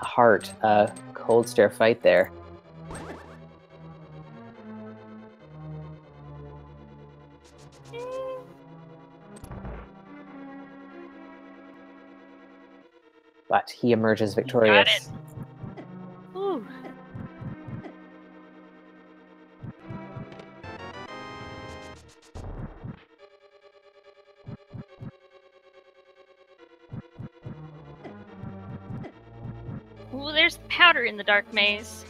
heart cold stair fight there. But he emerges victorious. Got it. Ooh. Ooh, there's powder in the dark maze.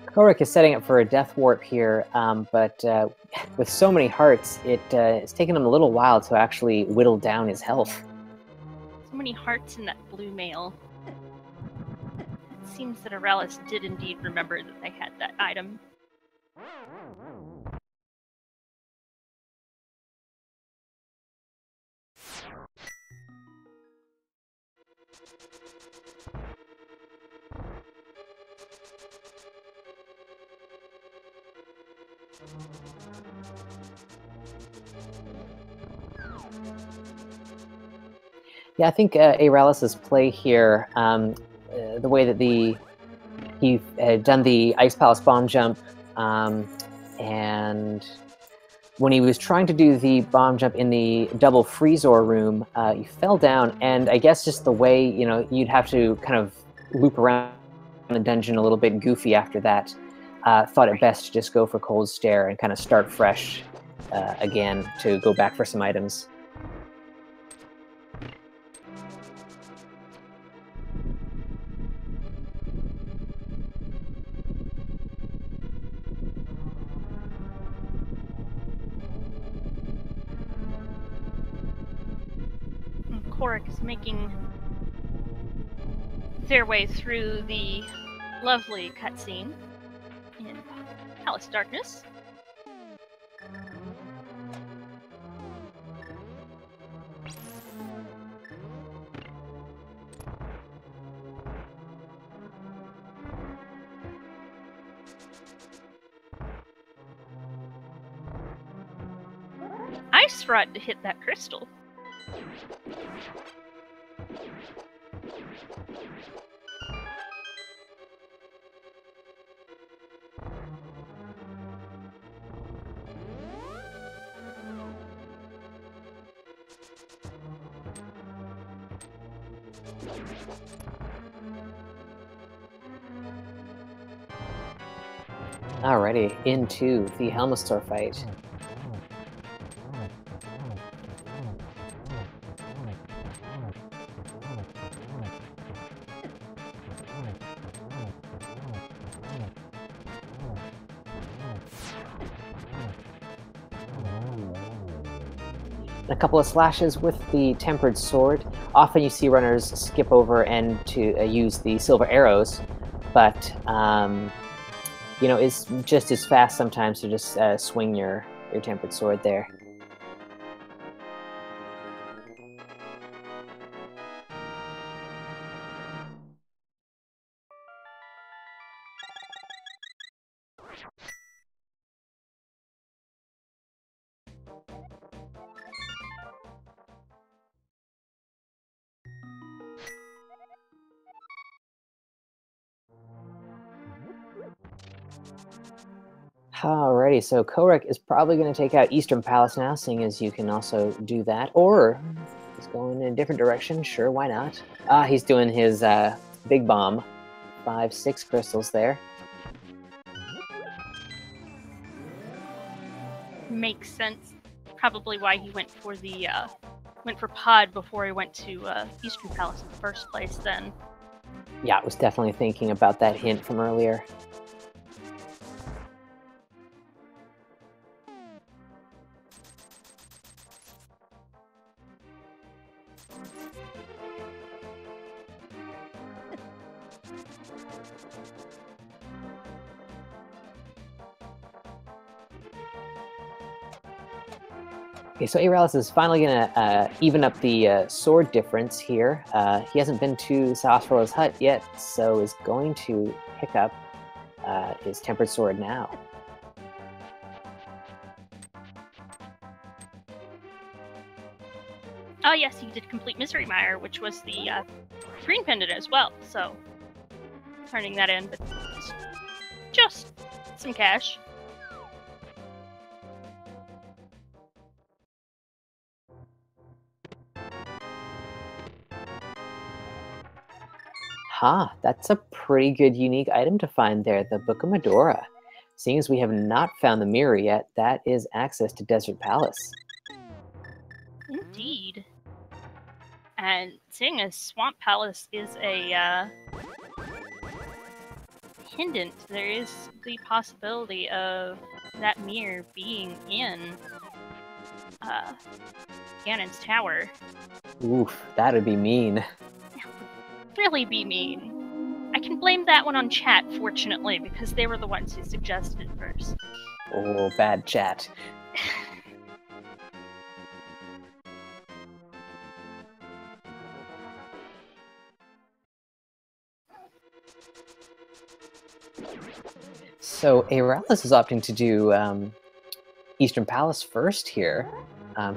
Kohrek is setting up for a death warp here, but with so many hearts, it's taken him a little while to actually whittle down his health. So many hearts in that blue mail. It seems that Aeralis did indeed remember that they had that item. Yeah, I think Aeralis' play here, the way that he had done the Ice Palace bomb jump, and when he was trying to do the bomb jump in the double freezor room, he fell down, and I guess just the way, you'd have to kind of loop around the dungeon a little bit goofy after that, thought it best to just go for cold stair and kind of start fresh again to go back for some items. Kohrek is making their way through the lovely cutscene in Palace Darkness. Ice Rod to hit that crystal. Alrighty, into the Helmasaur fight. a couple of slashes with the tempered sword. Often you see runners skip over and to use the silver arrows, but you know, it's just as fast sometimes to just swing your tempered sword there. Alrighty, so Kohrek is probably going to take out Eastern Palace now, seeing as you can also do that. Or he's going in a different direction. Sure, why not? He's doing his big bomb. 5-6 crystals there. Makes sense. Probably why he went for the pod before he went to Eastern Palace in the first place. Then. Yeah, I was definitely thinking about that hint from earlier. Okay, so Aeralis is finally going to even up the sword difference here. He hasn't been to Sarsapalla's hut yet, so is going to pick up his tempered sword now. Oh yes, he did complete Misery Mire, which was the green pendant as well, so turning that in, but just some cash. That's a pretty good unique item to find there, the Book of Medora. Seeing as we have not found the mirror yet, that is access to Desert Palace. Indeed. And seeing as Swamp Palace is a pendant, there is the possibility of that mirror being in Ganon's tower. Oof, that'd be mean. Really be mean. I can blame that one on chat, fortunately, because they were the ones who suggested it first. Oh, bad chat. So Aeralis is opting to do Eastern Palace first here,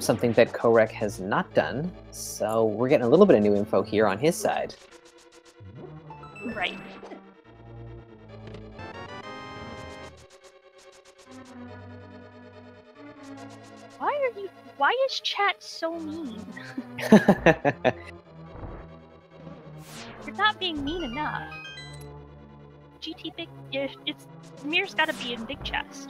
something that Kohrek has not done. So we're getting a little bit of new info here on his side. Right. Why is chat so mean? You're not being mean enough. GT big, it's Mir's gotta be in big chest.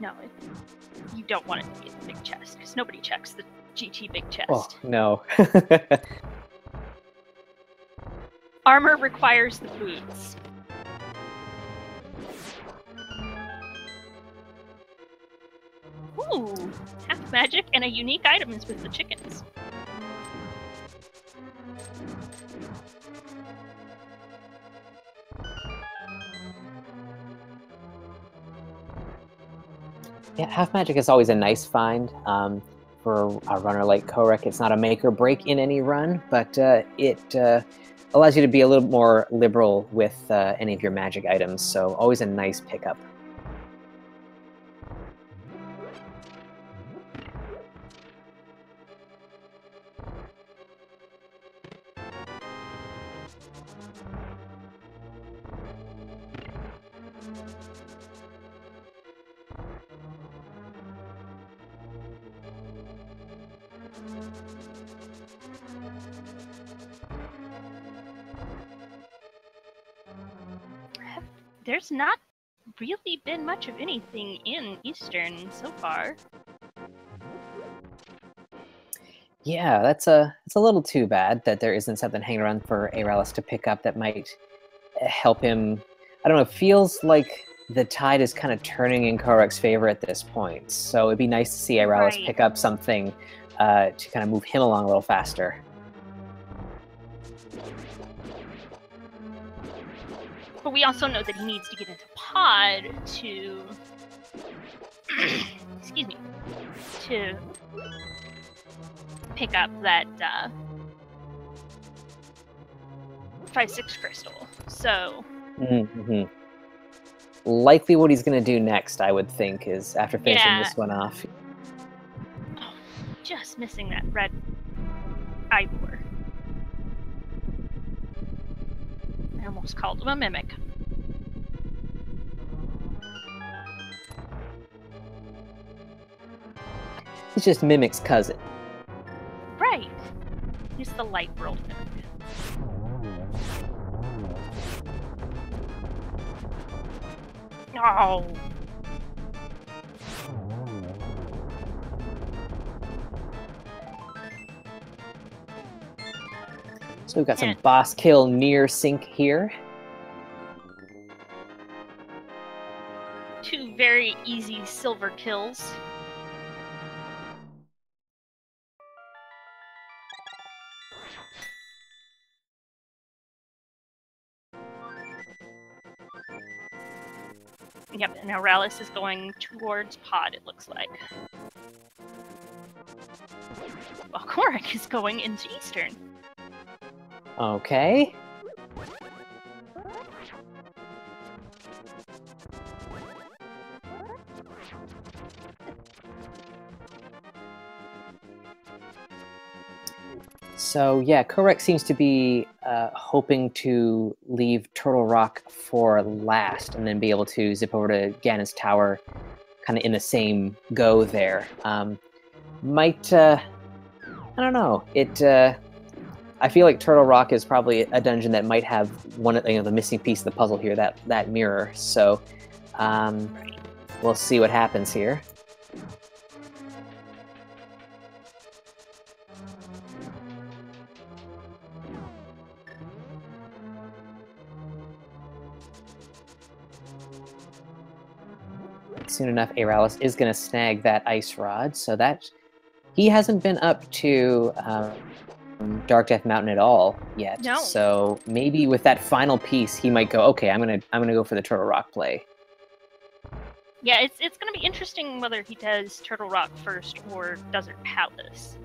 No, you don't want it to be in the big chest, because nobody checks the GT big chest. Oh, no. Armor requires the boots. Ooh, half magic and a unique item is with the chickens. Yeah, half magic is always a nice find. For a runner like Kohrek, it's not a make or break in any run, but it allows you to be a little more liberal with any of your magic items, so always a nice pickup. There's not really been much of anything in Eastern so far. Yeah, it's a little too bad that there isn't something hanging around for Aeralis to pick up that might help him I don't know, it feels like the tide is kind of turning in Kohrek's favor at this point. So it'd be nice to see Aeralis pick up something to kind of move him along a little faster. But we also know that he needs to get into pod to... excuse me. To pick up that 5/6 crystal. So... Mm-hmm. Likely what he's going to do next, I would think, is after finishing this one off. Oh, just missing that red Ivor. I almost called him a mimic. He's just Mimic's cousin. Right. He's the light world mimic. Oh. So we've got some boss kill near sync here. Two very easy silver kills. Yep, and Aeralis is going towards pod, it looks like. Well, Kohrek is going into Eastern. Okay. So yeah, Kohrek seems to be hoping to leave Turtle Rock for last and then be able to zip over to Ganon's Tower kind of in the same go there. I don't know. I feel like Turtle Rock is probably a dungeon that might have one of the missing piece of the puzzle here, that mirror. So we'll see what happens here. Soon enough, Aeralis is going to snag that ice rod, so that he hasn't been up to Dark Death Mountain at all yet. No. So maybe with that final piece, he might go, okay, I'm gonna go for the Turtle Rock play. Yeah, it's gonna be interesting whether he does Turtle Rock first or Desert Palace.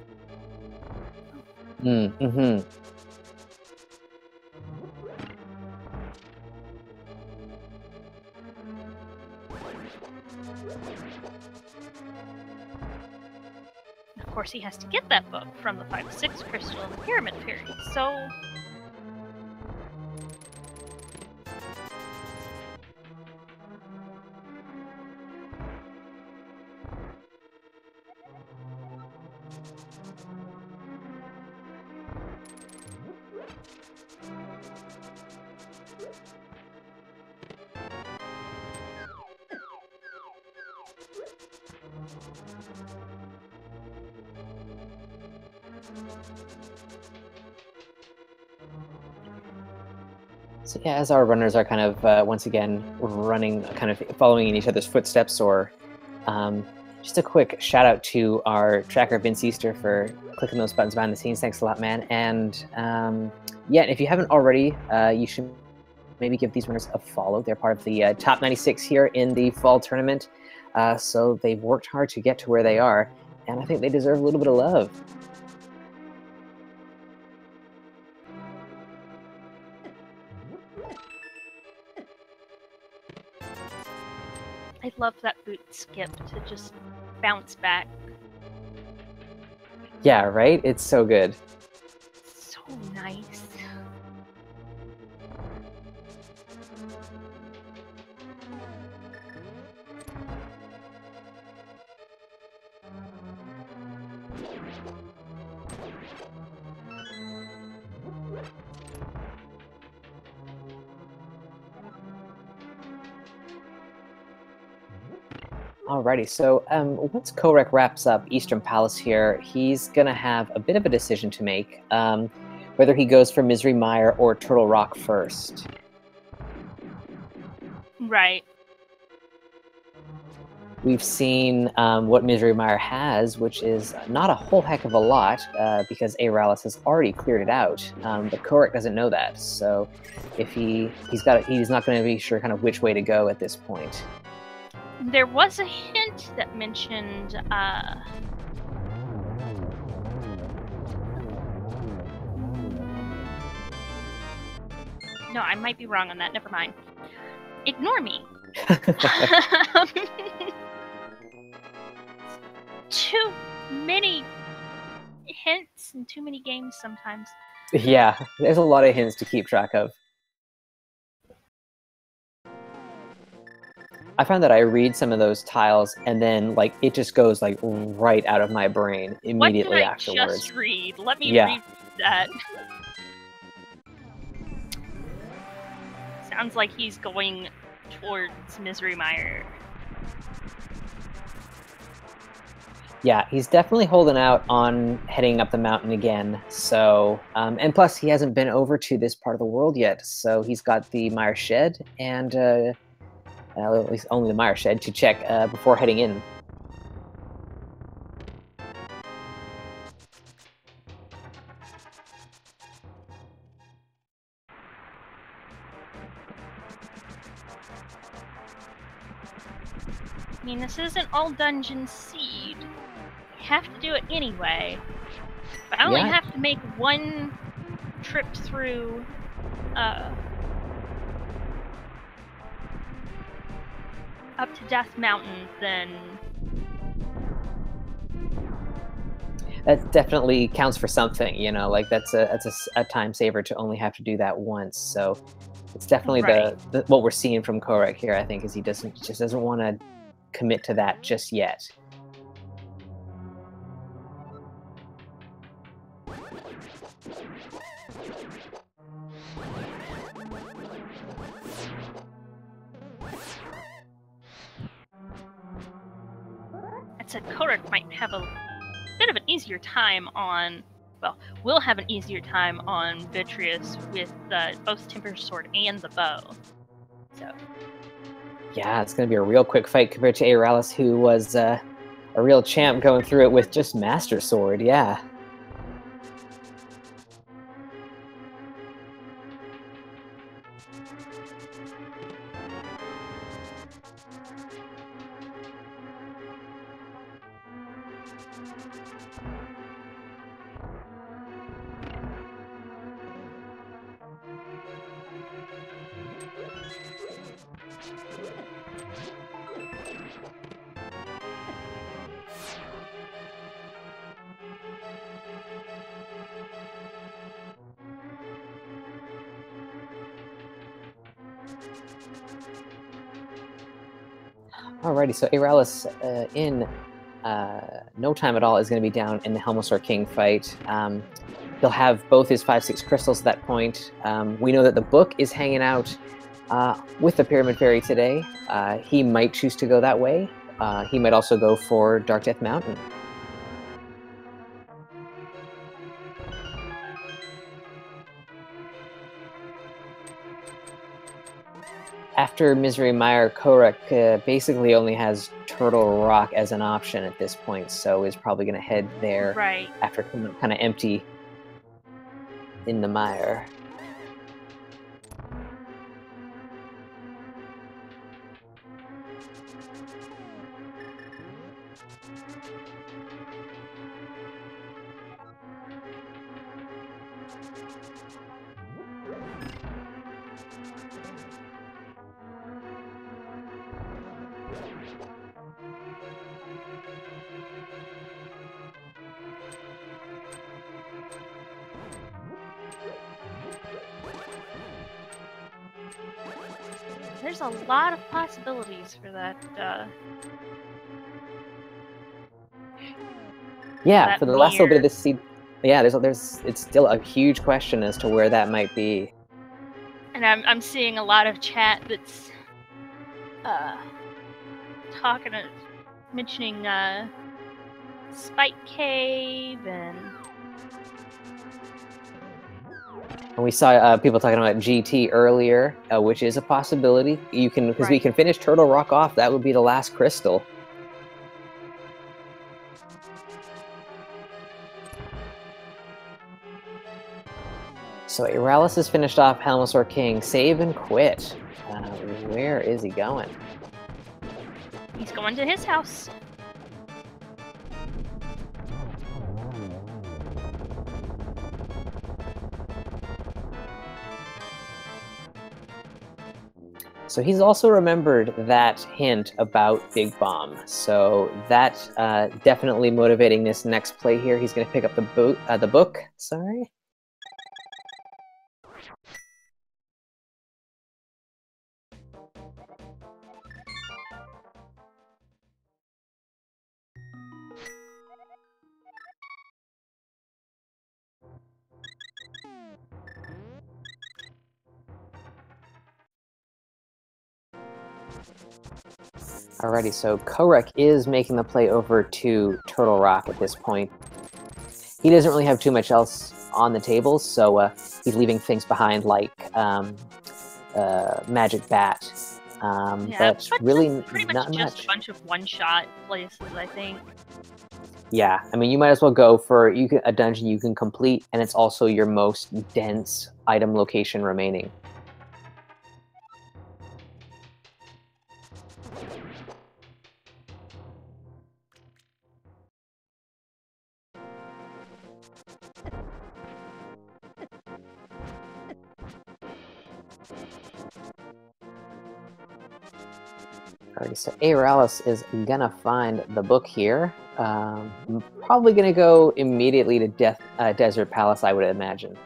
Mm-hmm. Of course, he has to get that book from the 5/6 crystal in the Pyramid Fairy, so... So yeah, as our runners are kind of once again running, kind of following in each other's footsteps, or just a quick shout out to our tracker Vince Easter for clicking those buttons behind the scenes. Thanks a lot, man. And yeah, if you haven't already, you should maybe give these runners a follow. They're part of the top 96 here in the fall tournament, so they've worked hard to get to where they are, and I think they deserve a little bit of love. I love that boot skip to just bounce back. Yeah, right? It's so good. So nice. Alrighty, so once Kohrek wraps up Eastern Palace here, he's going to have a bit of a decision to make, whether he goes for Misery Mire or Turtle Rock first. Right. We've seen what Misery Mire has, which is not a whole heck of a lot, because Aeralis has already cleared it out. But Kohrek doesn't know that, so if he's not going to be sure kind of which way to go at this point. There was a hint that mentioned no, I might be wrong on that. Never mind. Ignore me. Too many hints and too many games sometimes. Yeah, there's a lot of hints to keep track of. I find that I read some of those tiles and then like it just goes like right out of my brain immediately afterwards. What did I just read? Let me read that. Sounds like he's going towards Misery Mire. Yeah, he's definitely holding out on heading up the mountain again. So, and plus he hasn't been over to this part of the world yet. So he's got the Mire Shed and at least only the Mire Shed to check before heading in. I mean, this isn't all Dungeon Seed. You have to do it anyway. But I only have to make one trip through up to Death Mountain, then that definitely counts for something, you know, like that's a time saver to only have to do that once. So it's definitely the what we're seeing from Kohrek here, I think, is he just doesn't want to commit to that just yet. I'd said Kohrek might have a bit of an easier time on, well, will have an easier time on Vitreous with both Temper Sword and the bow. So. Yeah, it's going to be a real quick fight compared to Aeralis, who was a real champ going through it with just Master Sword, yeah. Alrighty, so Aeralis in no time at all is going to be down in the Helmosaur King fight. He'll have both his 5/6 crystals at that point. We know that the book is hanging out with the Pyramid Fairy today. He might choose to go that way. He might also go for Dark Death Mountain. After Misery Mire, Kohrek basically only has Turtle Rock as an option at this point, so is probably going to head there after kind of empty in the mire. There's a lot of possibilities for that. Yeah, for the last little bit of this seed. Yeah, it's still a huge question as to where that might be. And I'm seeing a lot of chat that's mentioning Spike Cave and And we saw people talking about GT earlier, which is a possibility. You can, because we can finish Turtle Rock off. That would be the last crystal. So Aeralis has finished off Helmosaur King. Save and quit. Where is he going? He's going to his house. So he's also remembered that hint about Big Bomb. So that definitely motivating this next play here. He's going to pick up the book. Sorry. Alrighty, so Kohrek is making the play over to Turtle Rock at this point. He doesn't really have too much else on the table, so he's leaving things behind like Magic Bat. But really pretty much not just much. a bunch of one-shot places, I think. Yeah, I mean, you might as well go for a dungeon you can complete, and it's also your most dense item location remaining. Alrighty, so Aeralis is gonna find the book here. Probably gonna go immediately to Desert Palace, I would imagine.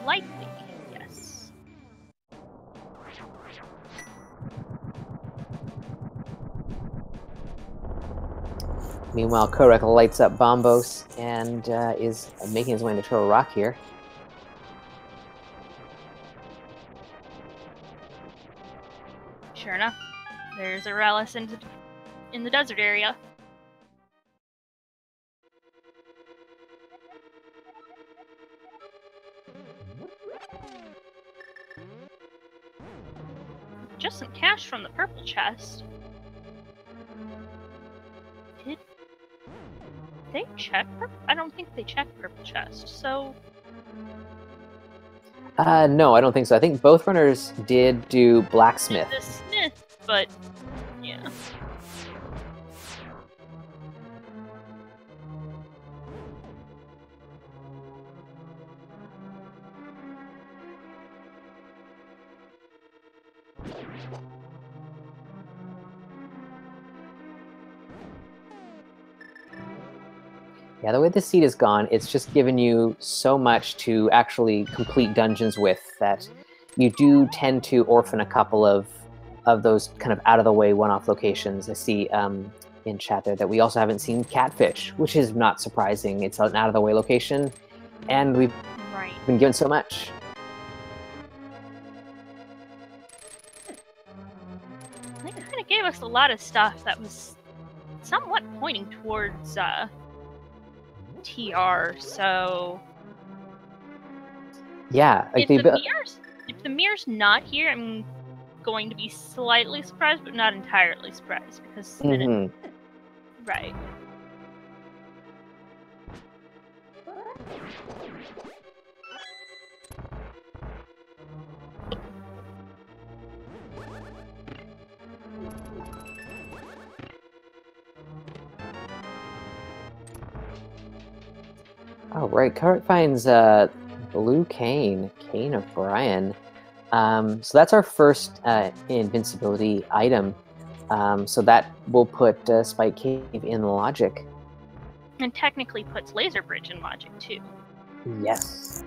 Likely, yes. Meanwhile, Kohrek lights up Bombos and is making his way into Turtle Rock here. Sure enough, there's Aeralis in the desert area. Just some cash from the purple chest. Did they check? I don't think they checked purple chest. So. No, I don't think so. I think both runners did do blacksmith. The smith, but yeah. Yeah, the way the seed is gone, it's just given you so much to actually complete dungeons with that you do tend to orphan a couple of those kind of out-of-the-way one-off locations. I see in chat there that we also haven't seen Catfish, which is not surprising. It's an out-of-the-way location, and we've been given so much. They kind of gave us a lot of stuff that was somewhat pointing towards TR, so yeah, like if the mirror's not here, I'm going to be slightly surprised, but not entirely surprised because then right. Oh, right. Kohrek finds Blue Cane of Brian. So that's our first invincibility item. So that will put Spike Cave in logic. And technically puts Laser Bridge in logic, too. Yes.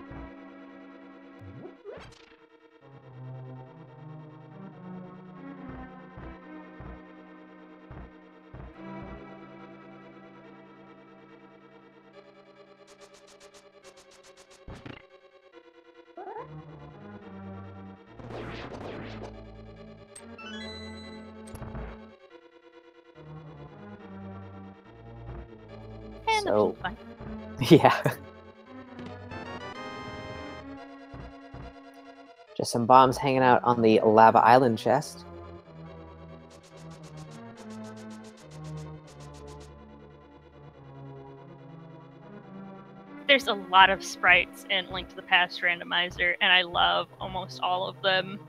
a pink one. Yeah. Just some bombs hanging out on the lava island chest. There's a lot of sprites in Link to the Past Randomizer, and I love almost all of them.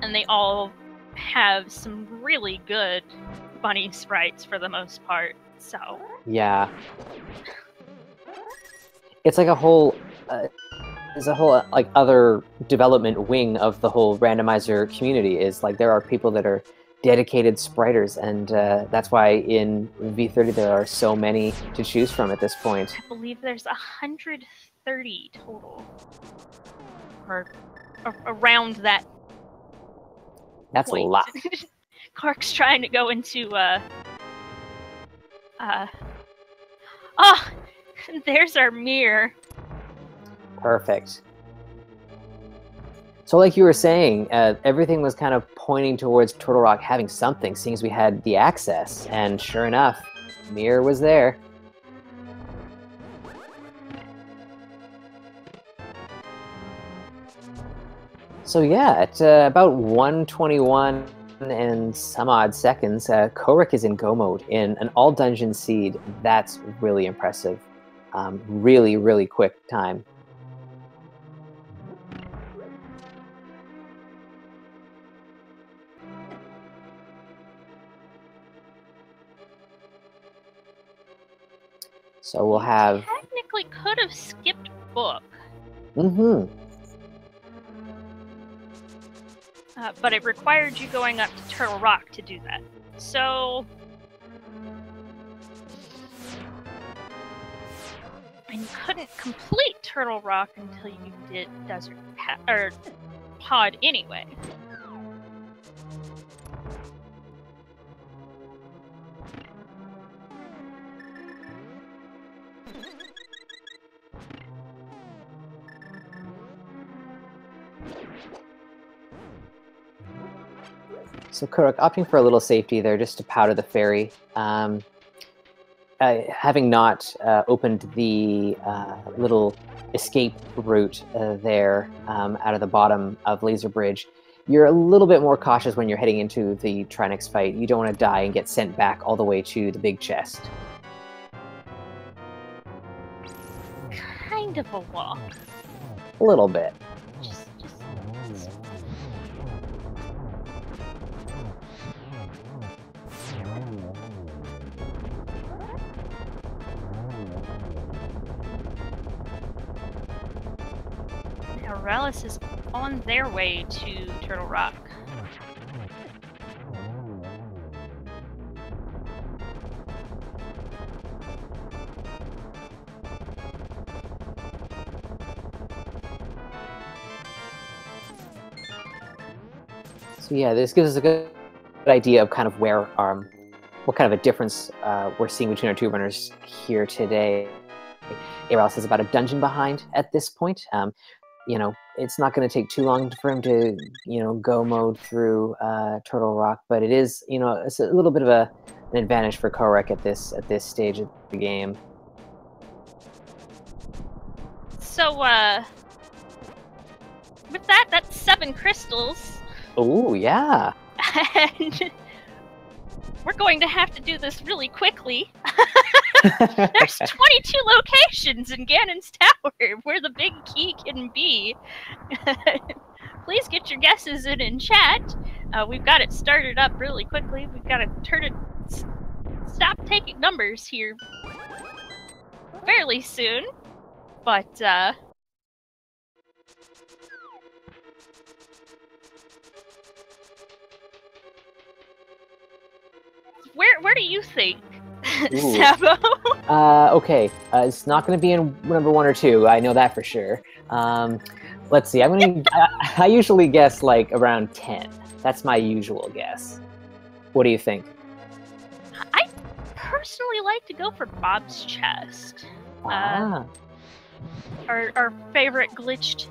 And they all have some really good bunny sprites for the most part, so... Yeah. It's like a whole... there's a whole like other development wing of the whole randomizer community. Is like there are people that are dedicated spriters, and that's why in V30 there are so many to choose from at this point. I believe there's 130 total, or around that. That's point. a lot. Kohrk's trying to go into there's our mirror. Perfect. So like you were saying, everything was kind of pointing towards Turtle Rock having something, seeing as we had the access, and sure enough, mirror was there. So yeah, at about 121 and some odd seconds, Kohrek is in go mode in an all dungeon seed. That's really impressive. Really, really quick time. So we'll have... Technically could have skipped book. Mm-hmm. But it required you going up to Turtle Rock to do that. So... And you couldn't complete Turtle Rock until you did Desert Pod anyway. So Kohrek, opting for a little safety there just to powder the ferry. Having not opened the little escape route there out of the bottom of Laser Bridge, you're a little bit more cautious when you're heading into the Trinix fight. You don't want to die and get sent back all the way to the big chest. Kind of a walk. A little bit. Just... Aeralis is on their way to Turtle Rock. So yeah, this gives us a good idea of kind of where, what kind of a difference we're seeing between our two runners here today. Aeralis is about a dungeon behind at this point. You know, it's not going to take too long for him to, you know, go mode through Turtle Rock, but it is, you know, it's a little bit of an advantage for Kohrek at this stage of the game. So, with that, that's 7 crystals. Oh, yeah. And we're going to have to do this really quickly. There's 22 locations in Ganon's Tower where the big key can be. Please get your guesses in chat. We've got it started up really quickly. We've got to turn it... Stop taking numbers here fairly soon. But, Where do you think, Sabo? Okay, it's not going to be in number 1 or 2. I know that for sure. Let's see. I usually guess like around 10. That's my usual guess. What do you think? I personally like to go for Bob's chest. Our favorite glitched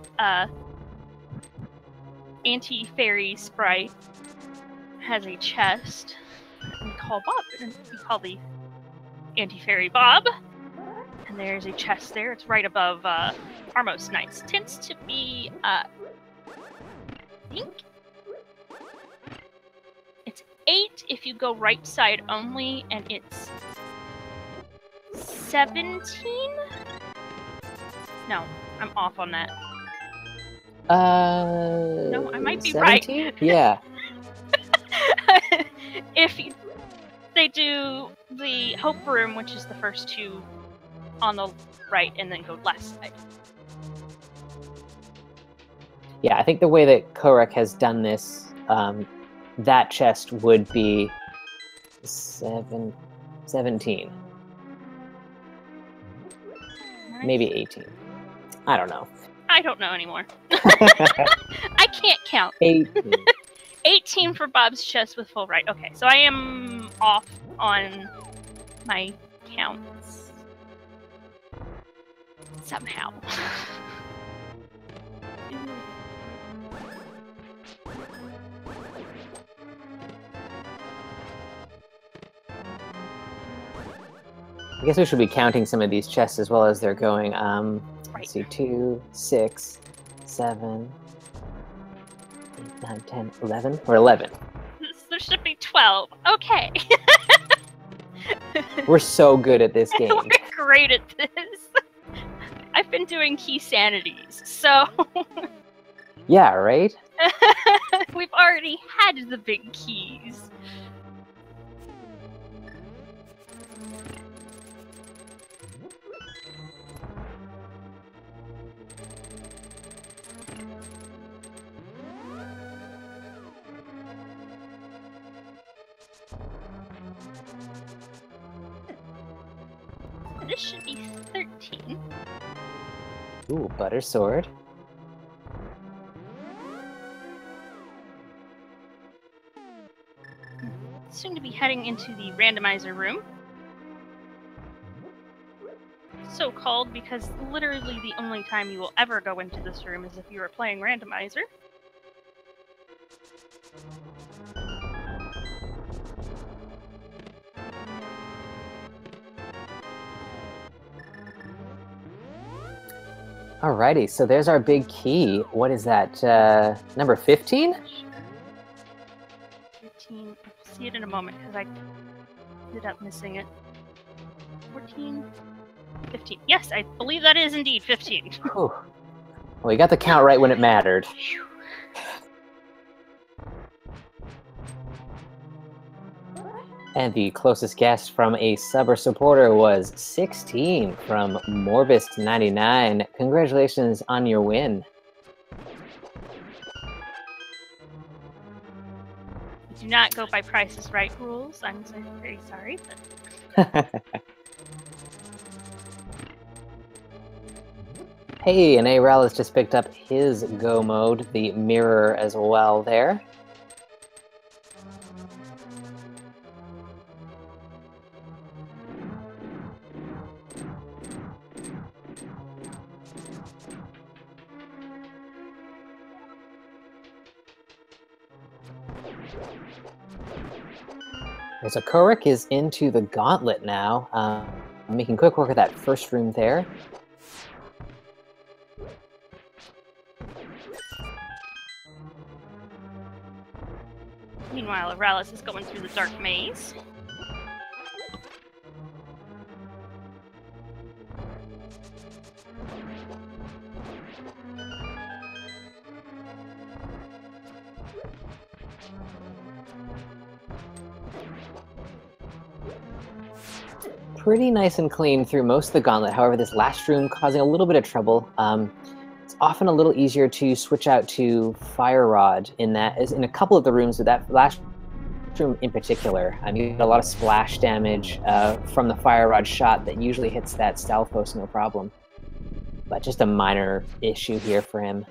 anti-fairy sprite has a chest. We call Bob, and we call the Anti-Fairy Bob. And there's a chest there. It's right above Armos Knights. Tends to be, I think it's 8 if you go right side only, and it's 17? No, I'm off on that. No, I might be 17? right. Yeah. If they do the Hope Room, which is the first 2 on the right, and then go left side. Yeah, I think the way that Kohrek has done this, that chest would be 17. Nice. Maybe 18. I don't know. I don't know anymore. I can't count. 18. 18 for Bob's chest with full right. Okay, so I am off on my counts. Somehow. I guess we should be counting some of these chests as well as they're going. Right. Let's see, 2, 6, 7, 8, 9, 10, 11. Or 11. There should be 12. Okay. We're so good at this game. We're great at this. I've been doing key sanities, so... Yeah, right? We've already had the big keys. This should be 13. Ooh, butter sword. Soon to be heading into the randomizer room. So called because literally the only time you will ever go into this room is if you are playing randomizer. Alrighty, so there's our big key. What is that? Number 15? 15. I'll see it in a moment because I ended up missing it. 14. 15. Yes, I believe that is indeed 15. Whew. Well, you got the count right when it mattered. And the closest guess from a sub or supporter was 16 from Morbist99. Congratulations on your win. Do not go by Price is Right rules. I'm so very sorry. But... Hey, and Aeralis just picked up his go mode, the mirror as well there. So Kohrek is into the gauntlet now, making quick work of that first room there. Meanwhile, Aeralis is going through the dark maze. Pretty nice and clean through most of the gauntlet. However, this last room causing a little bit of trouble. It's often a little easier to switch out to Fire Rod in a couple of the rooms, but that last room in particular. You get a lot of splash damage from the Fire Rod shot that usually hits that stealth post no problem. But just a minor issue here for him.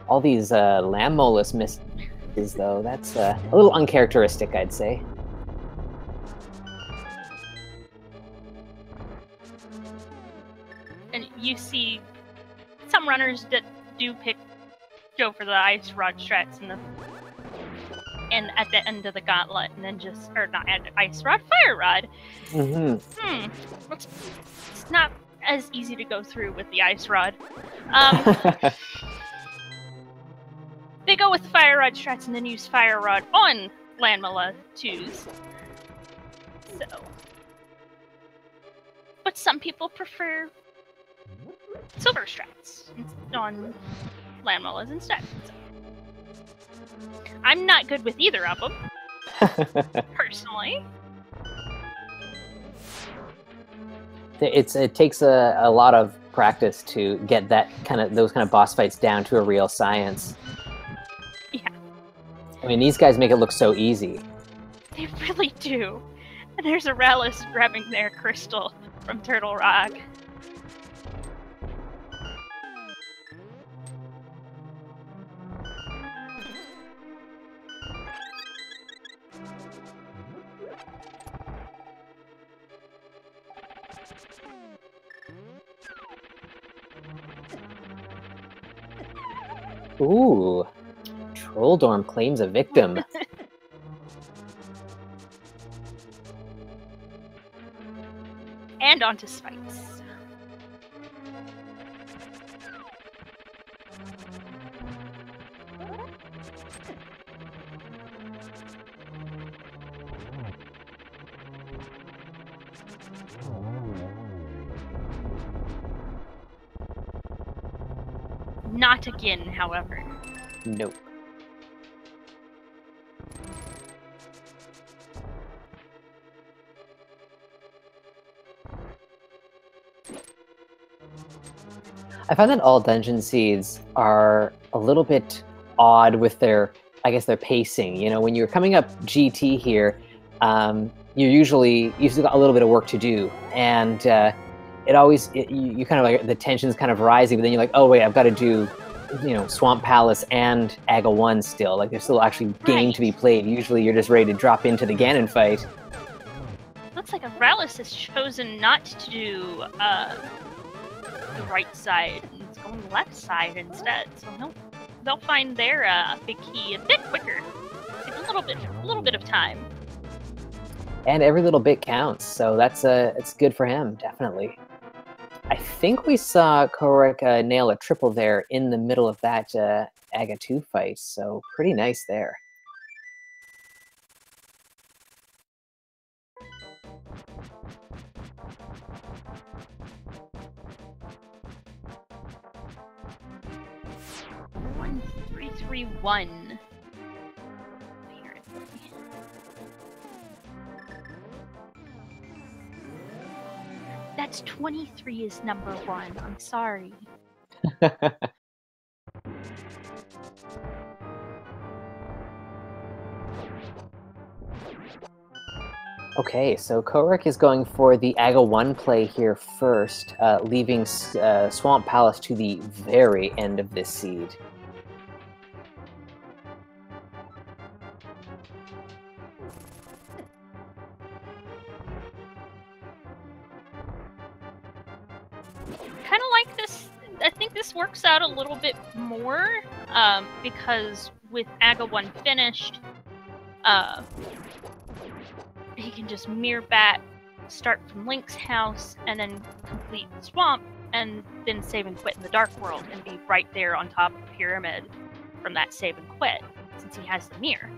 All these Lamb Molus misses, though, that's a little uncharacteristic, I'd say. And you see some runners that do go for the Ice Rod strats and at the end of the gauntlet, and then just, or not ice rod, fire rod. It's not as easy to go through with the ice rod. They go with the fire rod strats and then use fire rod on Landmala 2s. So, but some people prefer silver strats on Landmalas instead. So. I'm not good with either of them, personally. It takes a lot of practice to get those kind of boss fights down to a real science. Yeah. I mean, these guys make it look so easy. They really do. And there's Aeralis grabbing their crystal from Turtle Rock. Ooh, Trolldorm claims a victim. And onto spikes. Not again, however. Nope. I find that all dungeon seeds are a little bit odd with their pacing. You know, when you're coming up GT here, you've got a little bit of work to do, and you kind of like the tension's kind of rising, but then you're like, oh wait, I've got to do, Swamp Palace and Aga 1 still. Like there's still actually game to be played. Usually you're just ready to drop into the Ganon fight. Looks like Aeralis has chosen not to do the right side, and it's going left side instead. So they'll find their big key a bit quicker. Take a little bit of time. And every little bit counts, so it's good for him, definitely. I think we saw Kohrek nail a triple there in the middle of that Aga 2 fight, so pretty nice there. One, 3, 3, 1. That's 23 is number 1. I'm sorry. Okay, so Kohrek is going for the Aga 1 play here first, leaving Swamp Palace to the very end of this seed. Kind of like this. I think this works out a little bit more because with Aga 1 finished, he can just mirror back, start from Link's house, and then complete the swamp, and then save and quit in the Dark World, and be right there on top of the pyramid from that save and quit, since he has the mirror.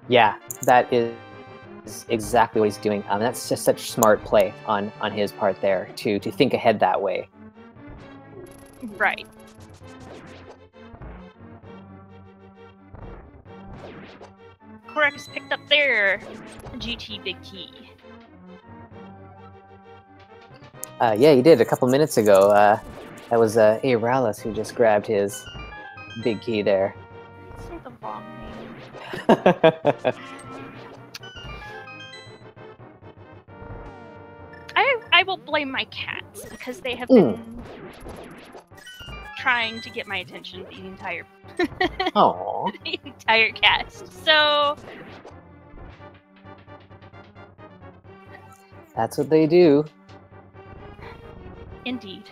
Yeah, that is exactly what he's doing. That's just such smart play on his part there, to think ahead that way. Right. Kohrek has picked up their GT big key. Yeah, he did a couple minutes ago. That was Aeralis who just grabbed his big key there. I say the wrong name. I will blame my cats because they have been trying to get my attention the entire the entire cast. So that's what they do. Indeed.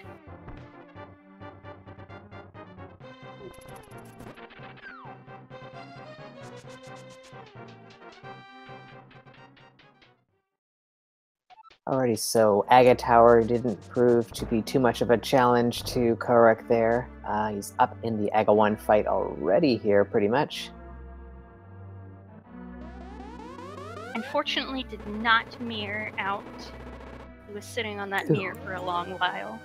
Alrighty, so Aga Tower didn't prove to be too much of a challenge to Kohrek there. He's up in the Aga 1 fight already here, pretty much. Unfortunately, did not mirror out. He was sitting on that mirror for a long while.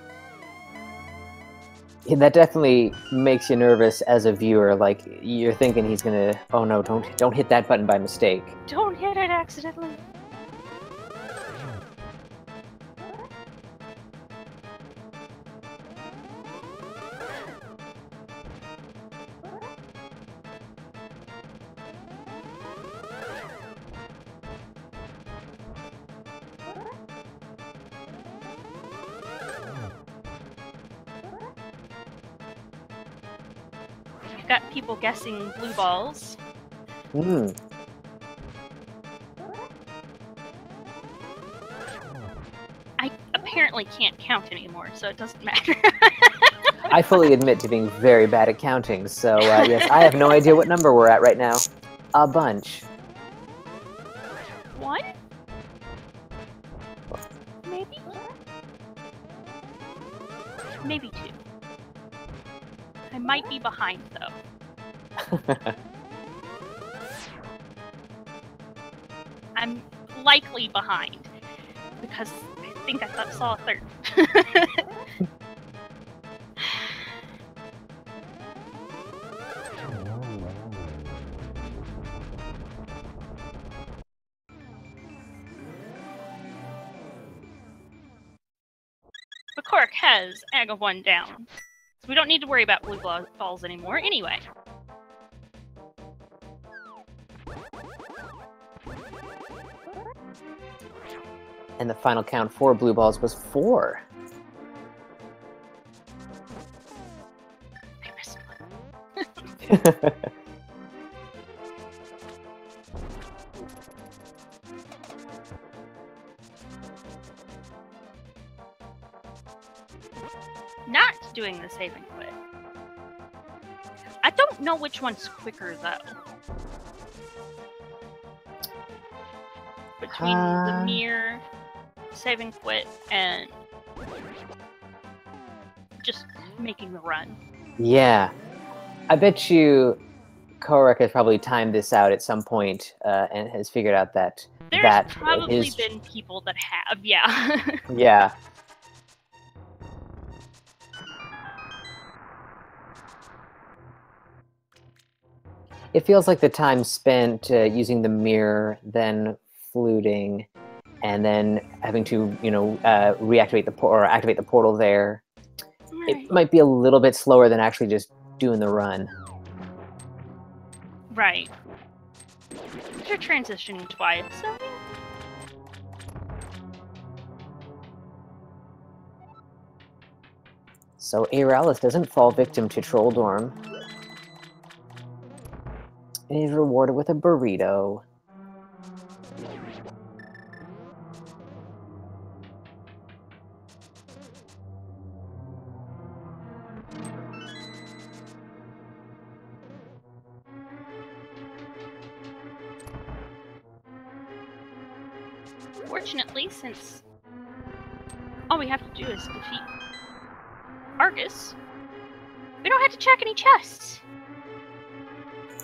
Yeah, that definitely makes you nervous as a viewer. Like, you're thinking he's gonna, oh no, don't hit that button by mistake. Don't hit it accidentally. You've got people guessing blue balls. Hmm. I apparently can't count anymore, so it doesn't matter. I fully admit to being very bad at counting, so yes, I have no idea what number we're at right now. A bunch. 1? Maybe? Maybe 2. I might be behind, though. I'm likely behind, because I think I saw a third. But Kohrek has Aga 1 down, so we don't need to worry about blue balls anymore anyway. And the final count for blue balls was 4. I missed one. Not doing the save and quit. I don't know which one's quicker, though. Between the mirror, save and quit, and just making the run. Yeah. I bet you Kohrek has probably timed this out at some point and has figured out that There's probably been people that have, yeah. Yeah. It feels like the time spent using the mirror, then fluting, and then having to, reactivate or activate the portal there. Right. It might be a little bit slower than actually just doing the run. Right. You're transitioning twice, so yeah. So Aeralis doesn't fall victim to Trolldorm. And he's rewarded with a burrito. Fortunately, since all we have to do is defeat Argus, we don't have to check any chests.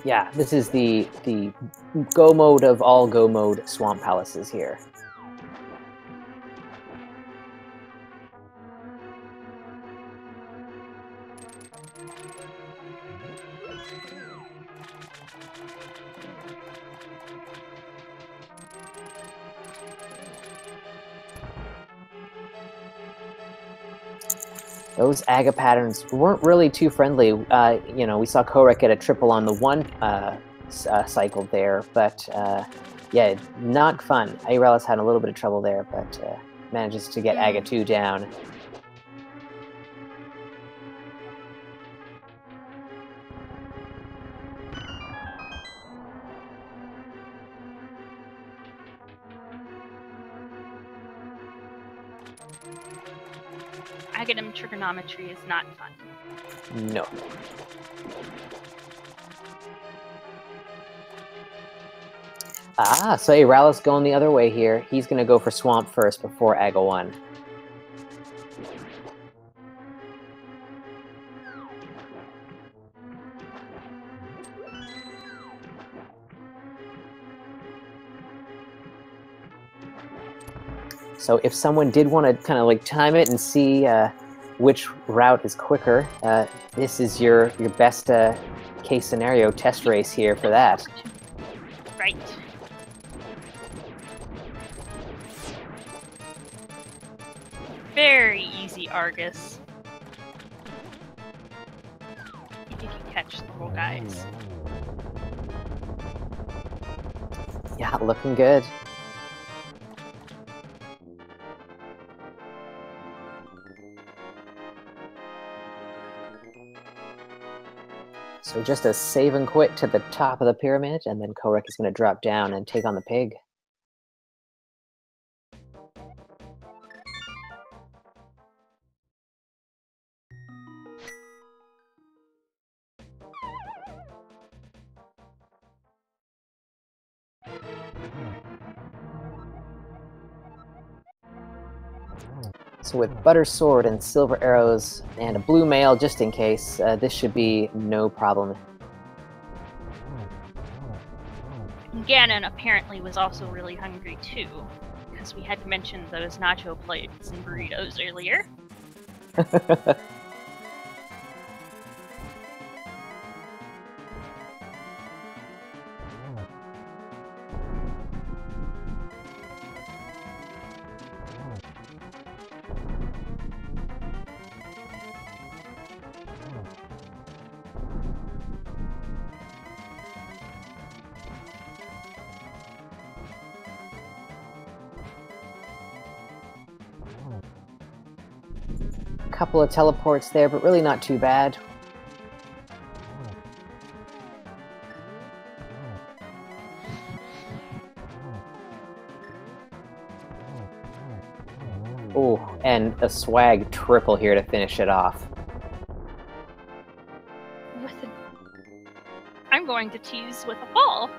Yeah, this is the go mode of all go mode swamp palaces here. Those Aga patterns weren't really too friendly. We saw Kohrek get a triple on the one cycle there, but yeah, not fun. Aeralis had a little bit of trouble there, but manages to get Aga 2 down. Aghanim trigonometry is not fun. No. Ah, so Aeralis going the other way here. He's going to go for Swamp first before Aga 1. So if someone did want to kind of like time it and see which route is quicker, this is your best case scenario test race here for that. Right. Very easy, Argus. If you can catch the little guys. Yeah, looking good. So just a save and quit to the top of the pyramid, and then Kohrek is going to drop down and take on the pig. So with Butter Sword and Silver Arrows and a blue mail just in case, this should be no problem. Ganon apparently was also really hungry too, because we had mentioned those nacho plates and burritos earlier. Couple of teleports there, but really not too bad. Oh, and a swag triple here to finish it off. I'm going to tease with a ball.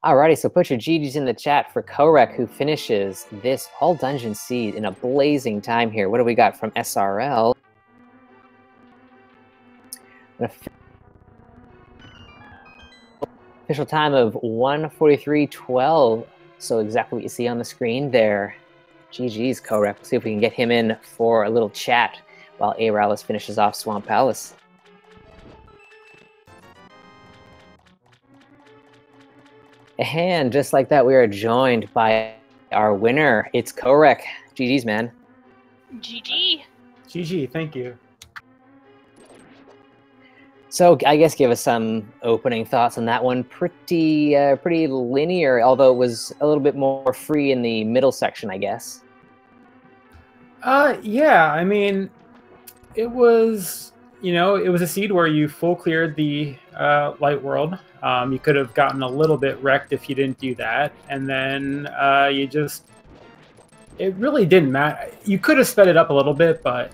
Alrighty, so put your GGs in the chat for Kohrek, who finishes this whole dungeon seed in a blazing time here. What do we got from SRL? Official time of 1:43:12. So exactly what you see on the screen there. GG's, Kohrek. Let's see if we can get him in for a little chat while Aeralis finishes off Swamp Palace. And just like that, we are joined by our winner. It's Kohrek. GG's, man. GG. GG, thank you. So I guess give us some opening thoughts on that one. Pretty linear, although it was a little bit more free in the middle section, I guess. Yeah, I mean, it was, it was a seed where you full cleared the light world. You could have gotten a little bit wrecked if you didn't do that. And then it really didn't matter. You could have sped it up a little bit, but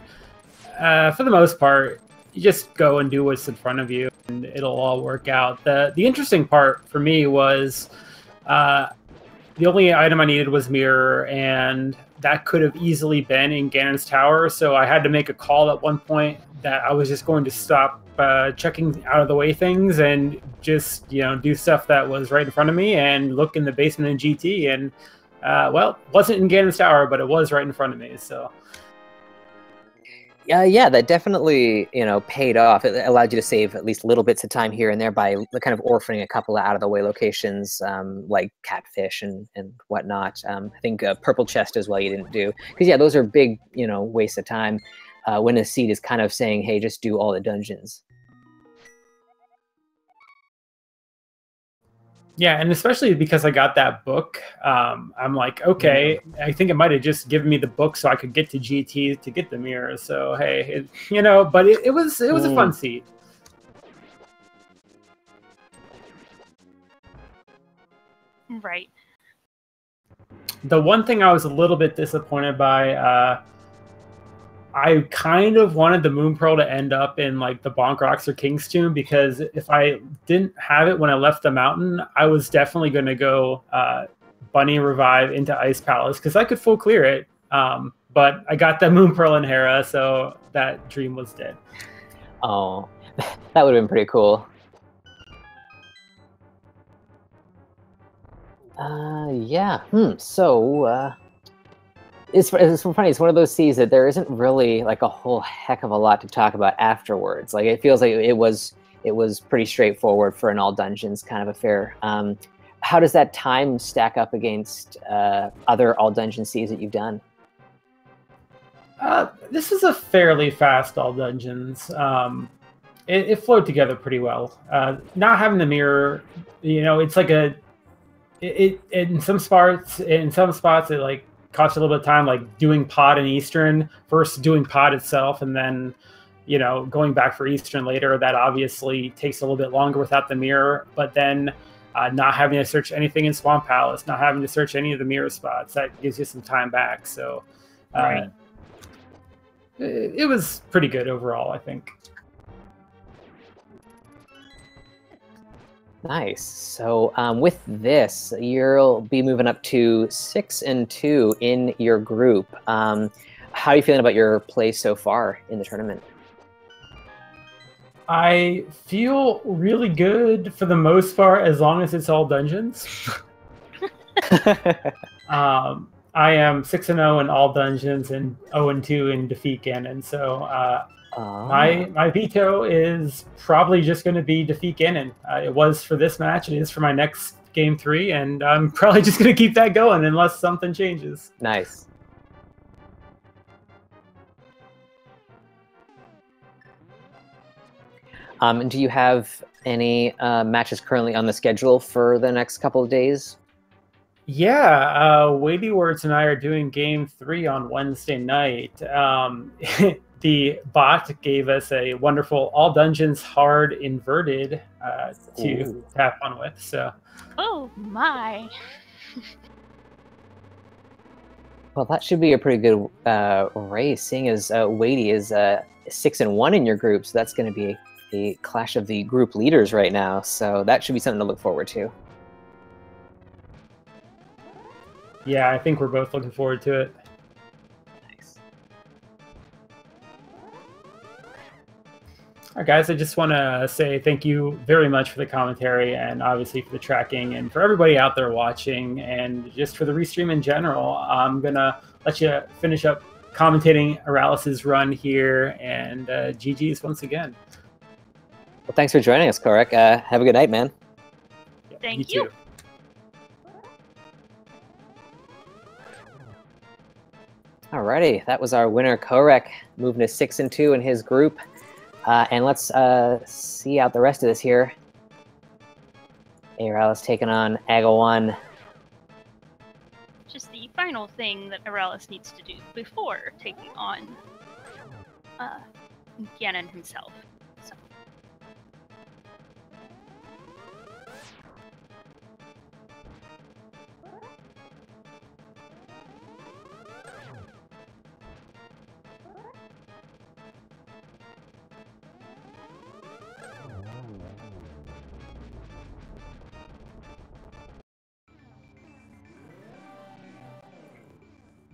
for the most part, you just go and do what's in front of you and it'll all work out. The interesting part for me was the only item I needed was Mirror, and that could have easily been in Ganon's Tower. So I had to make a call at one point that I was just going to stop checking out of the way things and just, do stuff that was right in front of me and look in the basement in GT. And, well, wasn't in Ganon's Tower, but it was right in front of me. So. Yeah, that definitely, paid off. It allowed you to save at least little bits of time here and there by kind of orphaning a couple of out-of-the-way locations, like Catfish and whatnot. I think Purple Chest as well you didn't do. Because, yeah, those are big, waste of time when a seed is kind of saying, hey, just do all the dungeons. Yeah, and especially because I got that book, I'm like, okay, I think it might have just given me the book so I could get to GT to get the mirror. So hey, but it was a fun seed. Right. The one thing I was a little bit disappointed by I kind of wanted the Moon Pearl to end up in like the Bonk Rocks or King's Tomb, because if I didn't have it when I left the mountain, I was definitely going to go Bunny Revive into Ice Palace because I could full clear it. But I got the Moon Pearl in Hera, so that dream was dead. Oh, that would have been pretty cool. Yeah. So, it's funny. It's one of those seas that there isn't really like a whole heck of a lot to talk about afterwards. Like it feels like it was pretty straightforward for an all dungeons kind of affair. How does that time stack up against other all dungeon seas that you've done? This is a fairly fast all dungeons. It flowed together pretty well. Not having the mirror, it's like it in some spots it like costs a little bit of time, like doing pod in Eastern first, doing pod itself, and then going back for Eastern later. That obviously takes a little bit longer without the mirror. But then not having to search anything in Swamp Palace, not having to search any of the mirror spots, that gives you some time back. So Right. it was pretty good overall, I think. Nice. So with this, you'll be moving up to 6 and 2 in your group. How are you feeling about your play so far in the tournament? I feel really good for the most part, as long as it's all dungeons. I am 6-0 in all dungeons and 0-2 in defeat Ganon. So my veto is probably just going to be defeat Ganon. It was for this match. It is for my next game 3, and I'm probably just going to keep that going unless something changes. Nice. And do you have any matches currently on the schedule for the next couple of days? Yeah, Weighty Words and I are doing game 3 on Wednesday night. The bot gave us a wonderful all dungeons hard inverted to tap on with. So. Oh my! Well, that should be a pretty good race, seeing as Weighty is 6 and 1 in your group. So that's going to be a clash of the group leaders right now. So that should be something to look forward to. Yeah, I think we're both looking forward to it. Nice. All right, guys, I just want to say thank you very much for the commentary, and obviously for the tracking, and for everybody out there watching, and just for the restream in general. I'm going to let you finish up commentating Aeralis' run here, and GG's once again. Well, thanks for joining us, Kohrek. Have a good night, man. Yeah, Thank you. Too. Alrighty, that was our winner, Kohrek, moving to 6 and 2 in his group. And let's see out the rest of this here. Aeralis taking on Aga1. Just the final thing that Aeralis needs to do before taking on Ganon himself. So.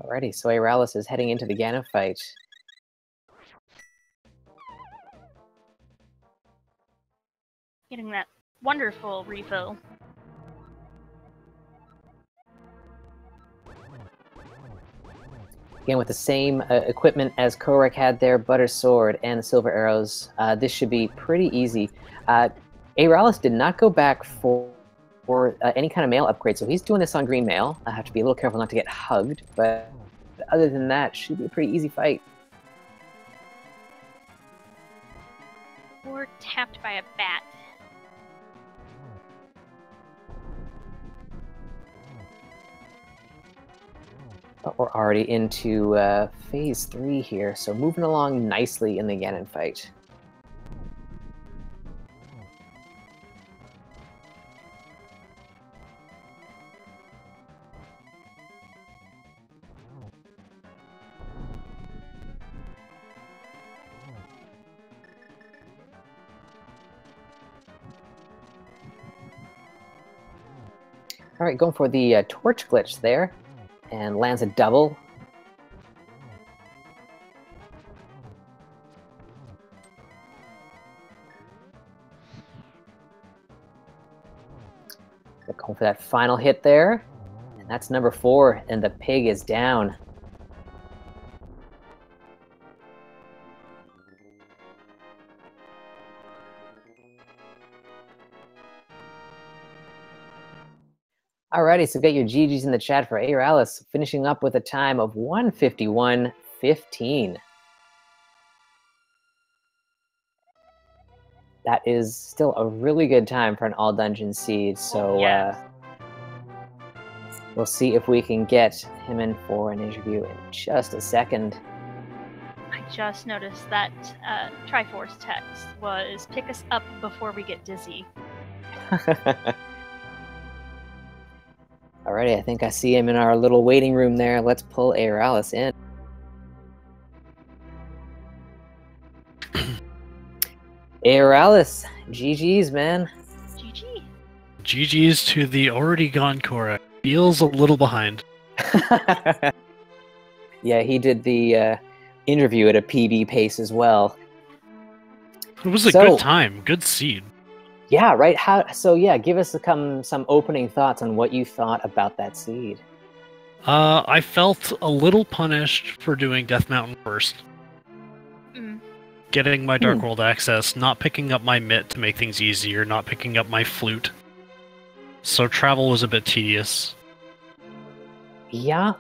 Alrighty, so Aeralis is heading into the Ganon fight. Getting that wonderful refill. Again, with the same equipment as Kohrek had there, Butter Sword and the Silver Arrows, this should be pretty easy. Aeralis did not go back for any kind of mail upgrade, so he's doing this on green mail. I have to be a little careful not to get hugged, but other than that, should be a pretty easy fight. Or tapped by a bat. But we're already into phase 3 here, so moving along nicely in the Ganon fight. All right, going for the torch glitch there, and lands a double. Going for that final hit there, and that's number 4, and the pig is down. Alrighty, so get your GGs in the chat for Aeralis, finishing up with a time of 151.15. That is still a really good time for an all dungeon seed, so we'll see if we can get him in for an interview in just a second. I just noticed that Triforce text was pick us up before we get dizzy. Alrighty, I think I see him in our little waiting room there. Let's pull Aeralis in. Aeralis, GG's, man. GG. GG's to the already gone Kohrek. Feels a little behind. Yeah, he did the interview at a PB pace as well. It was a good time, good seed. Yeah, right. Give us some opening thoughts on what you thought about that seed. I felt a little punished for doing Death Mountain first. Getting my Dark World access, not picking up my mitt to make things easier, not picking up my flute. So travel was a bit tedious. Yeah.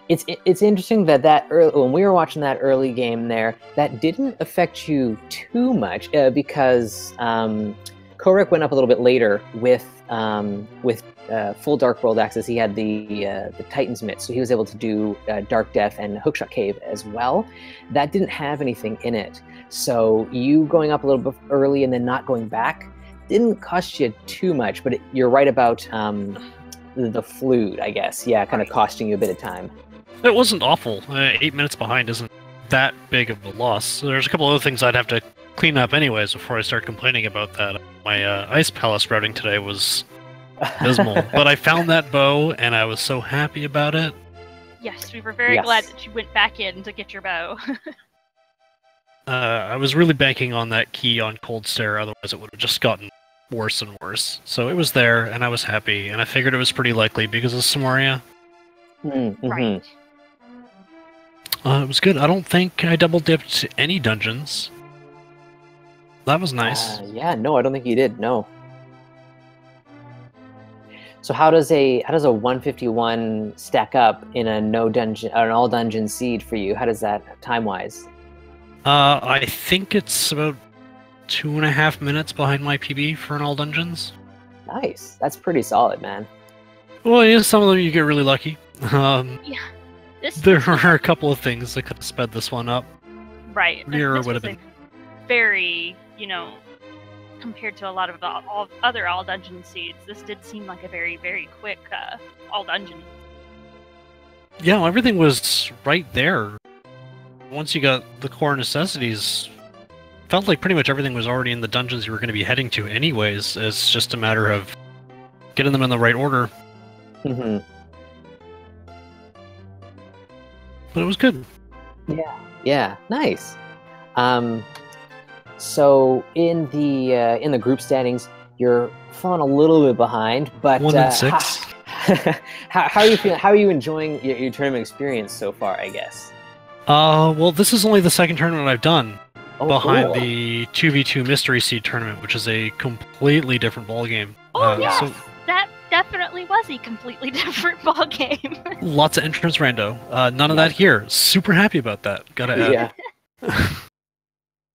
It's interesting that when we were watching that early game there, that didn't affect you too much because Kohrek went up a little bit later with full Dark World access. He had the Titan's Mitt, so he was able to do Dark Death and Hookshot Cave as well. That didn't have anything in it, so you going up a little bit early and then not going back didn't cost you too much. But you're right about the flute, I guess. Yeah, kind of costing you a bit of time. It wasn't awful. 8 minutes behind isn't that big of a loss. So there's a couple other things I'd have to clean up anyways before I start complaining about that. My Ice Palace routing today was abysmal, but I found that bow and I was so happy about it. Yes, we were very glad that you went back in to get your bow. I was really banking on that key on Cold Stare, otherwise it would have just gotten worse and worse. So it was there, and I was happy, and I figured it was pretty likely because of Samoria. Right. It was good. I don't think I double-dipped any dungeons. That was nice. No, I don't think you did, no. So how does a 151 stack up in an all dungeon seed for you? How does that time-wise? I think it's about 2.5 minutes behind my PB for an all dungeons. Nice. That's pretty solid, man. Well, yeah, some of them you get really lucky. There are a couple of things that could have sped this one up. Right. This would have been very, compared to a lot of the other all dungeon seeds, this did seem like a very, very quick all dungeon. Yeah, everything was right there. Once you got the core necessities, felt like pretty much everything was already in the dungeons you were going to be heading to anyways. It's just a matter of getting them in the right order. Mm-hmm. But it was good. Yeah, nice. So in the group standings, you're falling a little bit behind, but 1 and 6. How are you feeling? How are you enjoying your tournament experience so far? I guess. Well, this is only the second tournament I've done behind cool. the 2v2 Mystery Seed tournament, which is a completely different ballgame. Yes! So That definitely was a completely different ballgame. lots of entrance rando. None of that here. Super happy about that. Gotta add.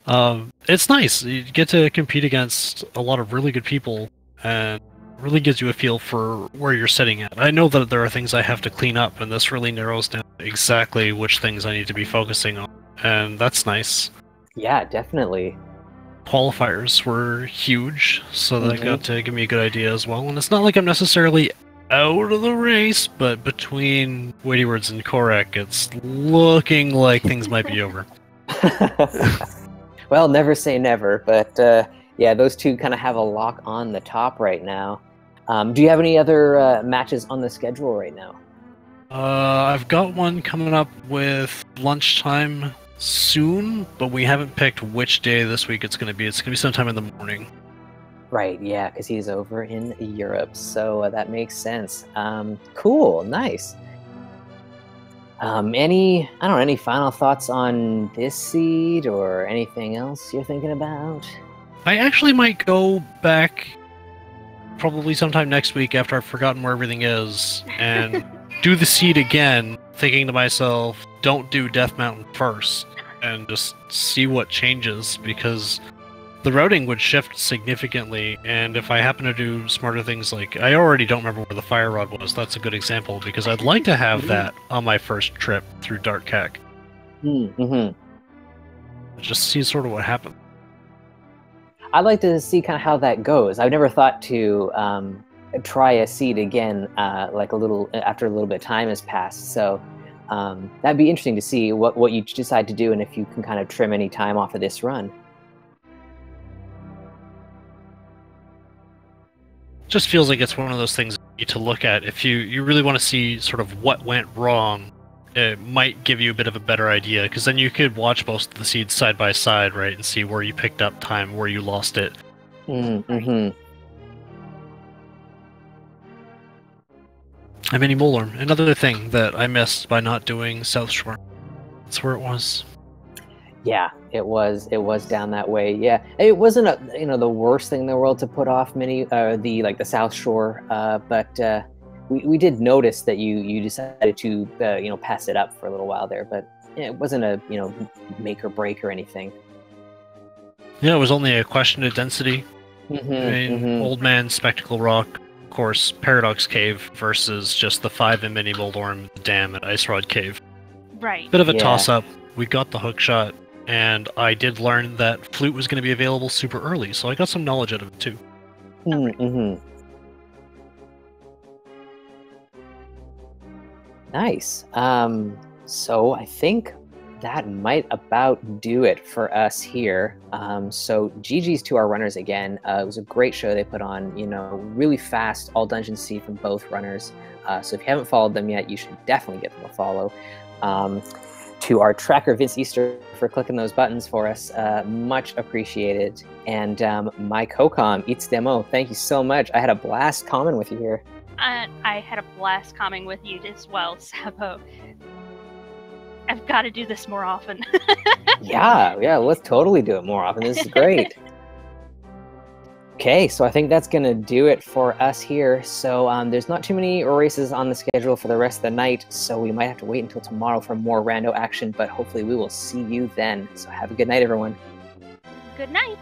Yeah. It's nice. You get to compete against a lot of really good people, and really gives you a feel for where you're sitting at. I know that there are things I have to clean up, and this really narrows down exactly which things I need to be focusing on, and that's nice. Yeah, definitely. Qualifiers were huge, so that got to give me a good idea as well. And it's not like I'm necessarily out of the race, but between Weighty Words and Kohrek, it's looking like things might be over. Well, never say never, but yeah, those two kind of have a lock on the top right now. Do you have any other matches on the schedule right now? I've got one coming up with lunchtime soon, but we haven't picked which day this week it's going to be. It's going to be sometime in the morning. Right, yeah, because he's over in Europe, so that makes sense. Cool, nice. Any final thoughts on this seed or anything else you're thinking about? I actually might go back probably sometime next week after I've forgotten where everything is and do the seed again, thinking to myself, don't do Death Mountain first, and just see what changes, because the routing would shift significantly, and if I happen to do smarter things like... I already don't remember where the fire rod was, that's a good example, because I'd like to have that on my first trip through Dark Cack. Mm-hmm. Just see sort of what happens. I'd like to see kind of how that goes. I've never thought to try a seed again, like after a little bit of time has passed. So that'd be interesting to see what you decide to do, and if you can kind of trim any time off of this run. Just feels like it's one of those things you need to look at. If you really want to see sort of what went wrong, it might give you a bit of a better idea, because then you could watch most of the seeds side by side, right, and see where you picked up time, where you lost it. Mm-hmm. I mean, Molorm, another thing that I missed by not doing South Shore. That's where it was. Yeah, it was down that way. Yeah, it wasn't the worst thing in the world to put off the South Shore, but we did notice that you decided to pass it up for a little while there, but it wasn't a make or break or anything. Yeah, it was only a question of density. Mm-hmm, I mean, Old Man, Spectacle Rock, of course, Paradox Cave versus just the 5 in Mini Molorm Dam at Ice Rod Cave. Right. Bit of a toss-up. We got the hook shot. And I did learn that Flute was going to be available super early, so I got some knowledge out of it too. Mm-hmm. Nice. So I think that might about do it for us here. So GG's to our runners again. It was a great show they put on, really fast, all dungeon seed from both runners. So if you haven't followed them yet, you should definitely give them a follow. To our tracker, Vince Easter, for clicking those buttons for us. Much appreciated. And my co-com, It's Demo, thank you so much. I had a blast common with you here. I had a blast coming with you as well, Sabo. I've got to do this more often. yeah, let's totally do it more often. This is great. Okay, so I think that's going to do it for us here. So there's not too many races on the schedule for the rest of the night, so we might have to wait until tomorrow for more rando action, but hopefully we will see you then. So have a good night, everyone. Good night.